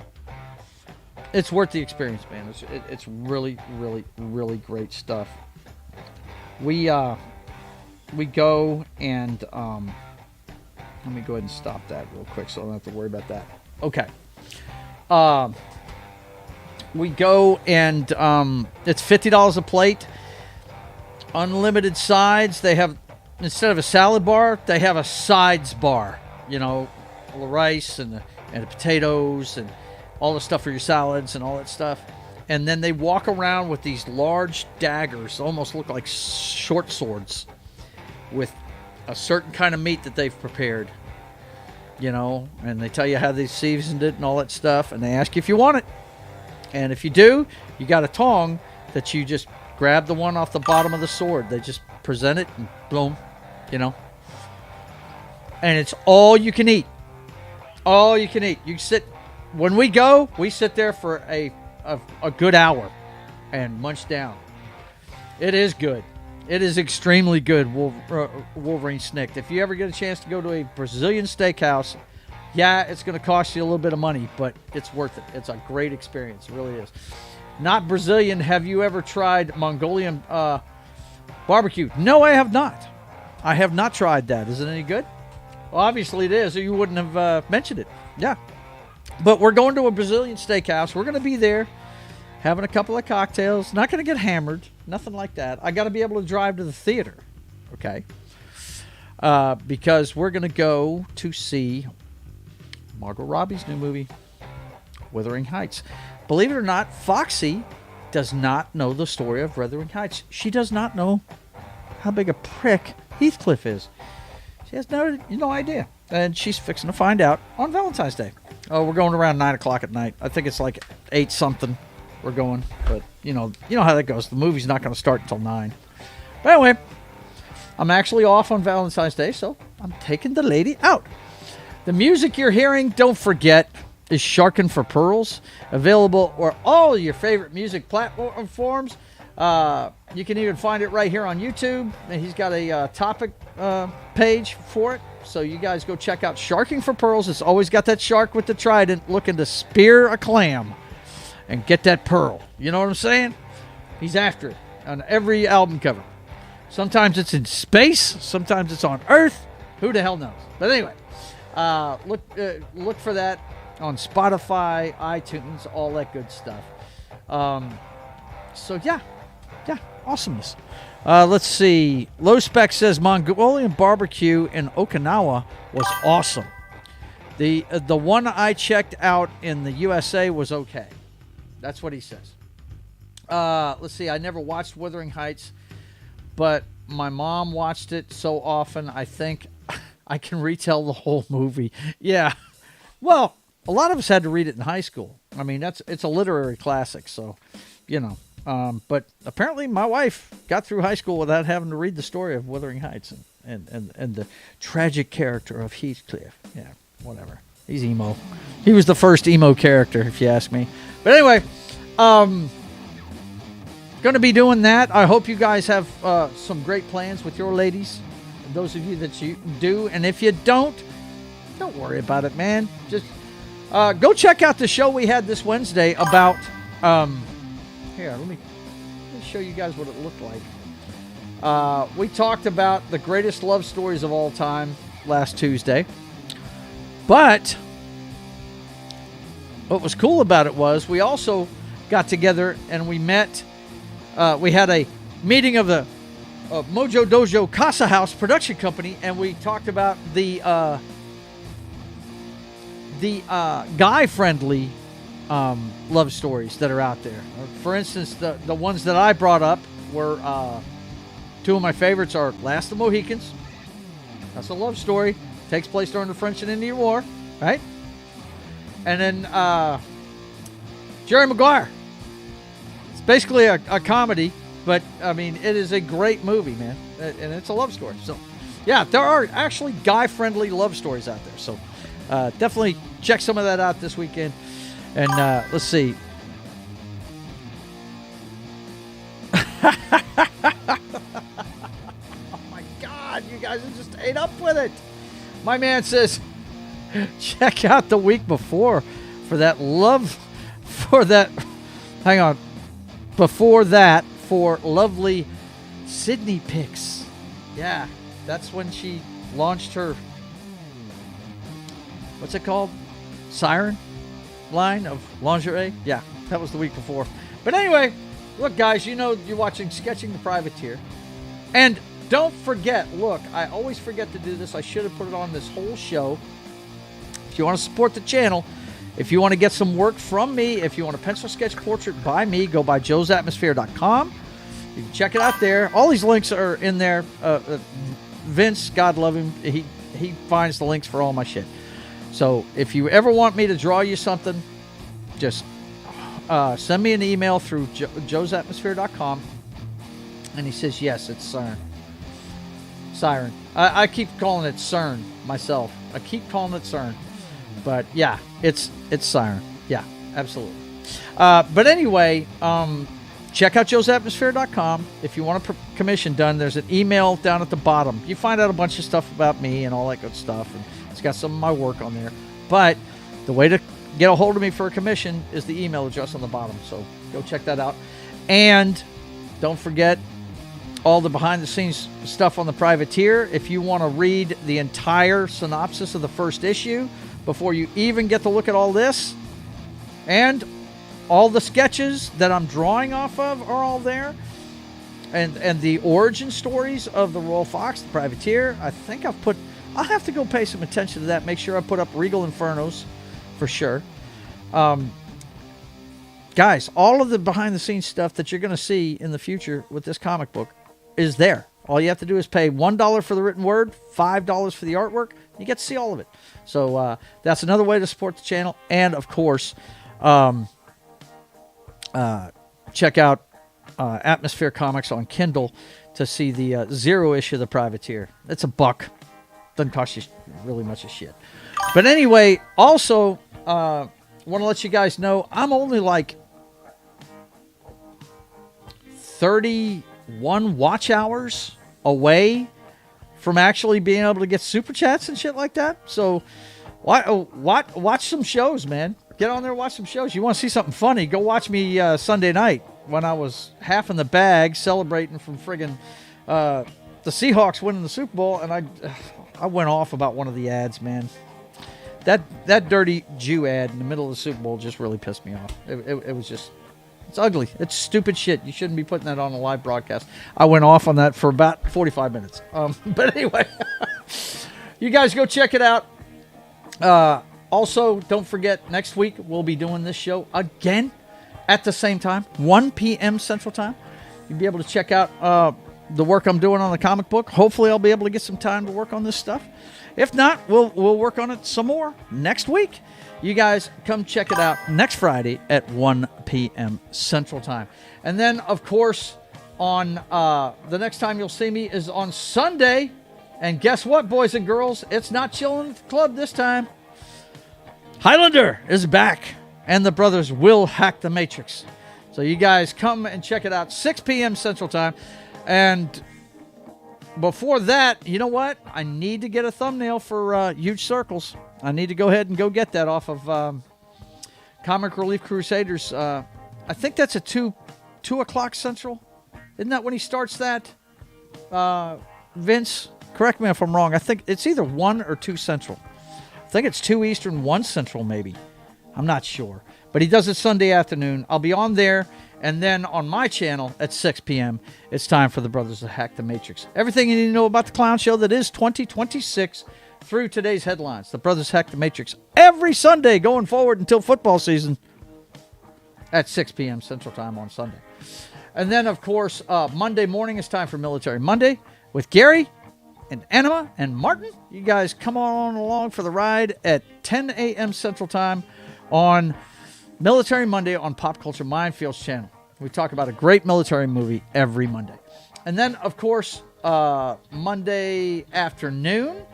E: it's worth the experience, man. It's really, really, really great stuff. We go and let me go ahead and stop that real quick so I don't have to worry about that. Okay. We go and it's $50 a plate. Unlimited sides. They have, instead of a salad bar, they have a sides bar. You know, all the rice and the potatoes and all the stuff for your salads and all that stuff. And then they walk around with these large daggers, almost look like short swords, with a certain kind of meat that they've prepared. You know, and they tell you how they seasoned it and all that stuff, and they ask you if you want it. And if you do, you got a tong that you just grab the one off the bottom of the sword. They just present it and boom, you know. And it's all you can eat. All you can eat. You sit, when we go, we sit there for a good hour and munch down. It is good. It is extremely good, Wolverine Snicked. If you ever get a chance to go to a Brazilian steakhouse, yeah, it's going to cost you a little bit of money, but it's worth it. It's a great experience. It really is. Not Brazilian. Have you ever tried Mongolian barbecue? No, I have not. I have not tried that. Is it any good? Well, obviously it is, or you wouldn't have mentioned it. Yeah. But we're going to a Brazilian steakhouse. We're going to be there having a couple of cocktails. Not going to get hammered. Nothing like that. I got to be able to drive to the theater. Okay. Because we're going to go to see Margot Robbie's new movie, Wuthering Heights. Believe it or not, Foxy does not know the story of Wuthering Heights. She does not know how big a prick Heathcliff is. She has no idea. And she's fixing to find out on Valentine's Day. Oh, we're going around 9 o'clock at night. I think it's like 8 something we're going. But, you know how that goes. The movie's not going to start until 9. But anyway, I'm actually off on Valentine's Day, so I'm taking the lady out. The music you're hearing, don't forget, is Sharkin' for Pearls. Available where all your favorite music platforms. You can even find it right here on YouTube. And he's got a topic page for it. So you guys go check out Sharking for Pearls. It's always got that shark with the trident looking to spear a clam and get that pearl. You know what I'm saying? He's after it on every album cover. Sometimes it's in space. Sometimes it's on Earth. Who the hell knows? But anyway, look for that on Spotify, iTunes, all that good stuff. So yeah, awesomeness. Let's see. Low Spec says Mongolian barbecue in Okinawa was awesome. The one I checked out in the USA was okay. That's what he says. Let's see. I never watched Wuthering Heights, but my mom watched it so often, I think I can retell the whole movie. Yeah. Well, a lot of us had to read it in high school. I mean, it's a literary classic, so, you know. But apparently my wife got through high school without having to read the story of Wuthering Heights and the tragic character of Heathcliff. Yeah, whatever. He's emo. He was the first emo character, if you ask me. But anyway, going to be doing that. I hope you guys have some great plans with your ladies. Those of you that you do. And if you don't worry about it, man. Just go check out the show we had this Wednesday about... Here, let me show you guys what it looked like. We talked about the greatest love stories of all time last Tuesday. But what was cool about it was we also got together and we met. We had a meeting of the Mojo Dojo Casa House production company, and we talked about the guy-friendly love stories that are out there. For instance, the ones that I brought up were two of my favorites are Last of the Mohicans. That's a love story. Takes place during the French and Indian War, right? And then Jerry Maguire. It's basically a comedy, but I mean, it is a great movie, man. And it's a love story. So, yeah, there are actually guy-friendly love stories out there. So, definitely check some of that out this weekend. And let's see. straight up with it. My man says, check out the week before for that love, for that, hang on, before that for lovely Sydney pics. Yeah, that's when she launched her, what's it called? Siren line of lingerie. Yeah, that was the week before. But anyway, look, guys, you know you're watching Sketching the Privateer. And don't forget, look, I always forget to do this. I should have put it on this whole show. If you want to support the channel, if you want to get some work from me, if you want a pencil sketch portrait by me, go by JoesAtmosfere.com. You can check it out there. All these links are in there. Vince, God love him, he finds the links for all my shit. So if you ever want me to draw you something, just send me an email through JoesAtmosfere.com. And he says, yes, it's Siren. I keep calling it CERN myself. I keep calling it CERN. But yeah, it's Siren. Yeah, absolutely. But anyway, check out JoesAtmosfere.com. If you want a commission done, there's an email down at the bottom. You find out a bunch of stuff about me and all that good stuff. And it's got some of my work on there. But the way to get a hold of me for a commission is the email address on the bottom. So go check that out. And don't forget all the behind-the-scenes stuff on the Privateer. If you want to read the entire synopsis of the first issue before you even get to look at all this, and all the sketches that I'm drawing off of are all there, and the origin stories of the Royal Fox, the Privateer. I think I'll have to go pay some attention to that. Make sure I put up Regal Infernos for sure. Guys, all of the behind-the-scenes stuff that you're going to see in the future with this comic book is there. All you have to do is pay $1 for the written word, $5 for the artwork. You get to see all of it. So that's another way to support the channel. And, of course, check out Atmosfere Comics on Kindle to see the zero issue of the Privateer. It's $1. Doesn't cost you really much of shit. But anyway, also want to let you guys know I'm only like 31 watch hours away from actually being able to get super chats and shit like that. So watch some shows, man. Get on there and watch some shows. You want to see something funny, go watch me Sunday night when I was half in the bag celebrating from friggin' the Seahawks winning the Super Bowl, and I went off about one of the ads, man. That dirty Jew ad in the middle of the Super Bowl just really pissed me off. It was just, it's ugly. It's stupid shit. You shouldn't be putting that on a live broadcast. I went off on that for about 45 minutes. But anyway, you guys go check it out. Also, don't forget, next week we'll be doing this show again at the same time, 1 p.m. Central Time. You'll be able to check out the work I'm doing on the comic book. Hopefully, I'll be able to get some time to work on this stuff. If not, we'll work on it some more next week. You guys come check it out next Friday at 1 p.m. Central Time. And then, of course, on the next time you'll see me is on Sunday. And guess what, boys and girls? It's not chilling at the club this time. Highlander is back, and the brothers will hack the Matrix. So you guys come and check it out, 6 p.m. Central Time. And before that, you know what? I need to get a thumbnail for Huge Circles. I need to go ahead and go get that off of Comic Relief Crusaders. I think that's at 2 o'clock Central. Isn't that when he starts that? Vince, correct me if I'm wrong. I think it's either 1 or 2 Central. I think it's 2 Eastern, 1 Central maybe. I'm not sure. But he does it Sunday afternoon. I'll be on there. And then on my channel at 6 p.m., it's time for the brothers to hack the Matrix. Everything you need to know about the clown show that is 2026 through today's headlines. The brothers hack the Matrix every Sunday going forward until football season at 6 p.m. Central Time on Sunday. And then, of course, Monday morning is time for Military Monday with Gary and Anima and Martin. You guys come on along for the ride at 10 a.m. Central Time on Military Monday on Pop Culture Minefields channel. We talk about a great military movie every Monday. And then, of course, Monday afternoon,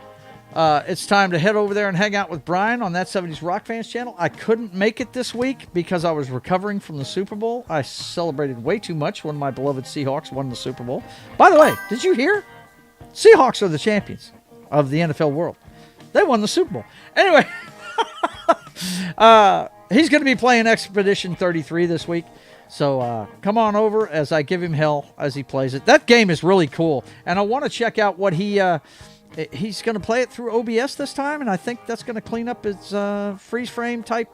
E: it's time to head over there and hang out with Brian on That 70s Rock Fans channel. I couldn't make it this week because I was recovering from the Super Bowl. I celebrated way too much when my beloved Seahawks won the Super Bowl. By the way, did you hear? Seahawks are the champions. of the NFL world. They won the Super Bowl. Anyway, he's going to be playing Expedition 33 this week. So come on over as I give him hell as he plays it. That game is really cool. And I want to check out what he's going to play it through OBS this time. And I think that's going to clean up his freeze frame type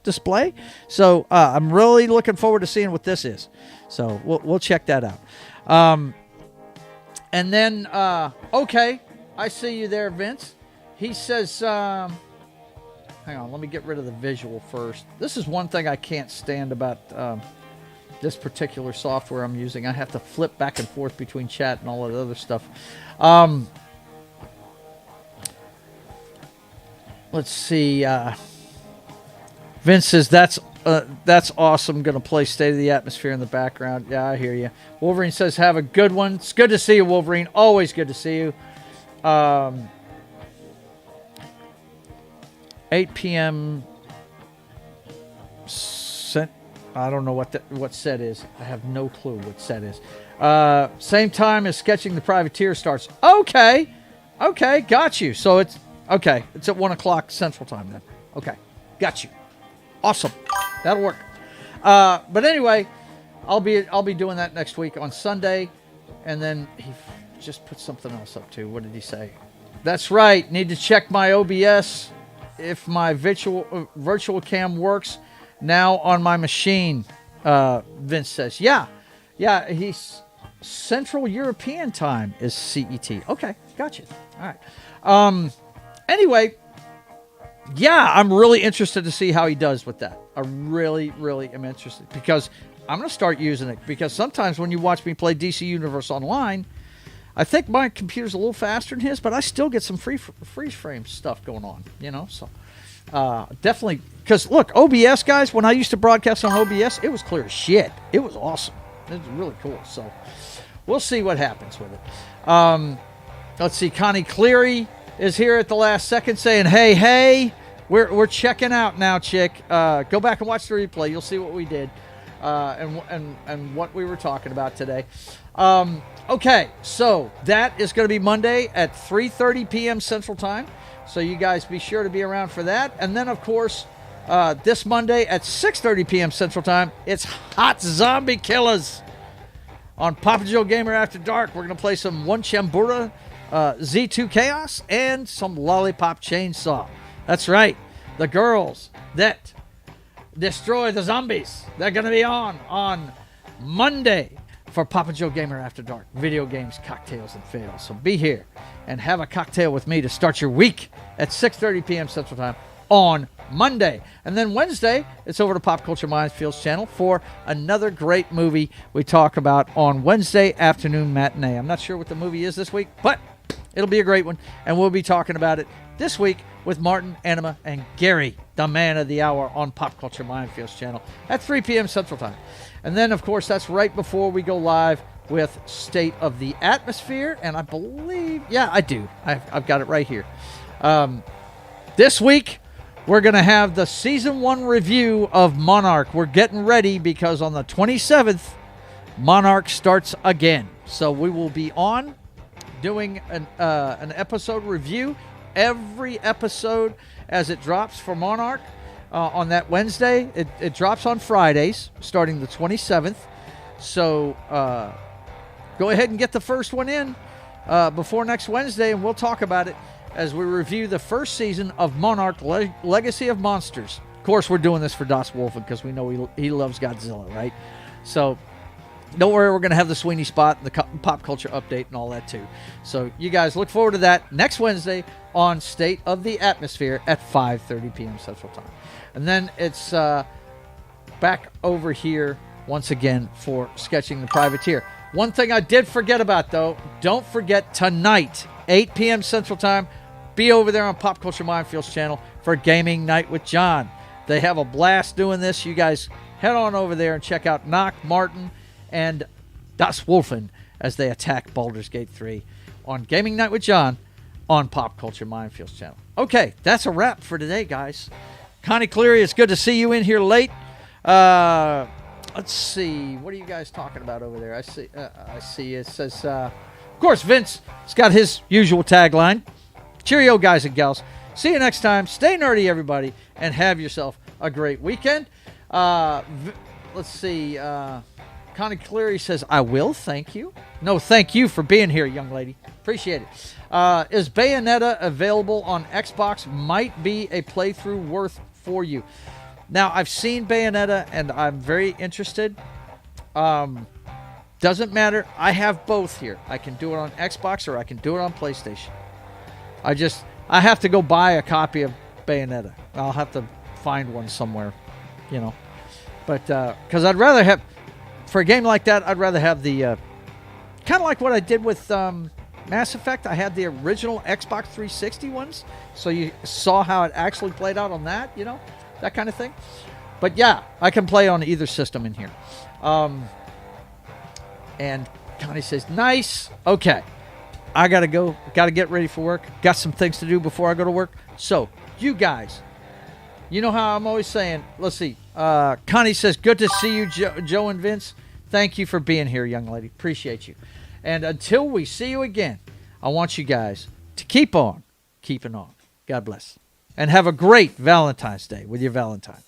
E: display. So I'm really looking forward to seeing what this is. So we'll check that out. And then, okay, I see you there, Vince. He says, hang on, let me get rid of the visual first. This is one thing I can't stand about this particular software I'm using. I have to flip back and forth between chat and all that other stuff. Let's see. Vince says, that's awesome. Going to play State of the Atmosphere in the background. Yeah, I hear you. Wolverine says, have a good one. It's good to see you, Wolverine. Always good to see you. 8 p.m. I don't know what set is. I have no clue what set is. Same time as Sketching the Privateer starts. Okay, got you. So it's okay. It's at 1 o'clock Central Time then. Okay, got you. Awesome, that'll work. But anyway, I'll be doing that next week on Sunday, and then he just put something else up too. What did he say? That's right. Need to check my OBS if my virtual cam works now on my machine. Vince says, yeah. He's Central European time is CET. Okay, gotcha. All right. Anyway, yeah, I'm really interested to see how he does with that. I really, really am interested because I'm going to start using it because sometimes when you watch me play DC Universe Online, I think my computer's a little faster than his, but I still get some freeze frame stuff going on, so definitely, because look, OBS, guys, when I used to broadcast on OBS, it was clear as shit. It was awesome. It was really cool. So we'll see what happens with it. Let's see. Connie Cleary is here at the last second saying, hey, we're checking out now, chick. Go back and watch the replay. You'll see what we did and what we were talking about today. Okay, so that is going to be Monday at 3:30 p.m. Central Time. So you guys be sure to be around for that. And then, of course, this Monday at 6:30 p.m. Central Time, it's Hot Zombie Killers on Papa Joe Gamer After Dark. We're going to play some One Chambura Z2 Chaos and some Lollipop Chainsaw. That's right. The girls that destroy the zombies. They're going to be on Monday for Papa Joe Gamer After Dark. Video games, cocktails, and fails. So be here and have a cocktail with me to start your week at 6:30 p.m. Central Time on Monday. And then Wednesday, it's over to Pop Culture Minefield's channel for another great movie we talk about on Wednesday afternoon matinee. I'm not sure what the movie is this week, but it'll be a great one. And we'll be talking about it this week with Martin, Anima, and Gary, the man of the hour, on Pop Culture Minefield's channel at 3 p.m. Central Time. And then, of course, that's right before we go live with State of the Atmosphere. And I believe, yeah, I do. I've got it right here. This week, we're going to have the Season 1 review of Monarch. We're getting ready because on the 27th, Monarch starts again. So we will be on doing an episode review every episode as it drops for Monarch. On that Wednesday, it drops on Fridays, starting the 27th. So go ahead and get the first one in before next Wednesday, and we'll talk about it as we review the first season of Monarch Legacy of Monsters. Of course, we're doing this for Das Wolfen because we know he loves Godzilla, right? So don't worry, we're going to have the Sweeney Spot and the pop culture update and all that too. So you guys look forward to that next Wednesday on State of the Atmosphere at 5:30 p.m. Central Time. And then it's back over here once again for Sketching the Privateer. One thing I did forget about, though, don't forget tonight, 8 p.m. Central Time, be over there on Pop Culture Minefield's channel for Gaming Night with John. They have a blast doing this. You guys head on over there and check out Knock, Martin, and Das Wolfen as they attack Baldur's Gate 3 on Gaming Night with John on Pop Culture Minefield's channel. Okay, that's a wrap for today, guys. Connie Cleary, it's good to see you in here late. Let's see. What are you guys talking about over there? I see it says, of course, Vince has got his usual tagline. Cheerio, guys and gals. See you next time. Stay nerdy, everybody, and have yourself a great weekend. Let's see. Connie Cleary says, I will, thank you. No, thank you for being here, young lady. Appreciate it. Is Bayonetta available on Xbox? Might be a playthrough worth for you. Now, I've seen Bayonetta, and I'm very interested. Doesn't matter. I have both here. I can do it on Xbox or I can do it on PlayStation. I have to go buy a copy of Bayonetta. I'll have to find one somewhere, you know. But, because I'd rather have, for a game like that, I'd rather have the, kind of like what I did with Mass Effect. I had the original Xbox 360 ones, so you saw how it actually played out on that, you know, that kind of thing. But yeah, I can play on either system in here. And Connie says, nice. Okay. I got to go. Got to get ready for work. Got some things to do before I go to work. So, you guys, you know how I'm always saying, let's see. Connie says, good to see you, Joe and Vince. Thank you for being here, young lady. Appreciate you. And until we see you again, I want you guys to keep on keeping on. God bless. And have a great Valentine's Day with your Valentine.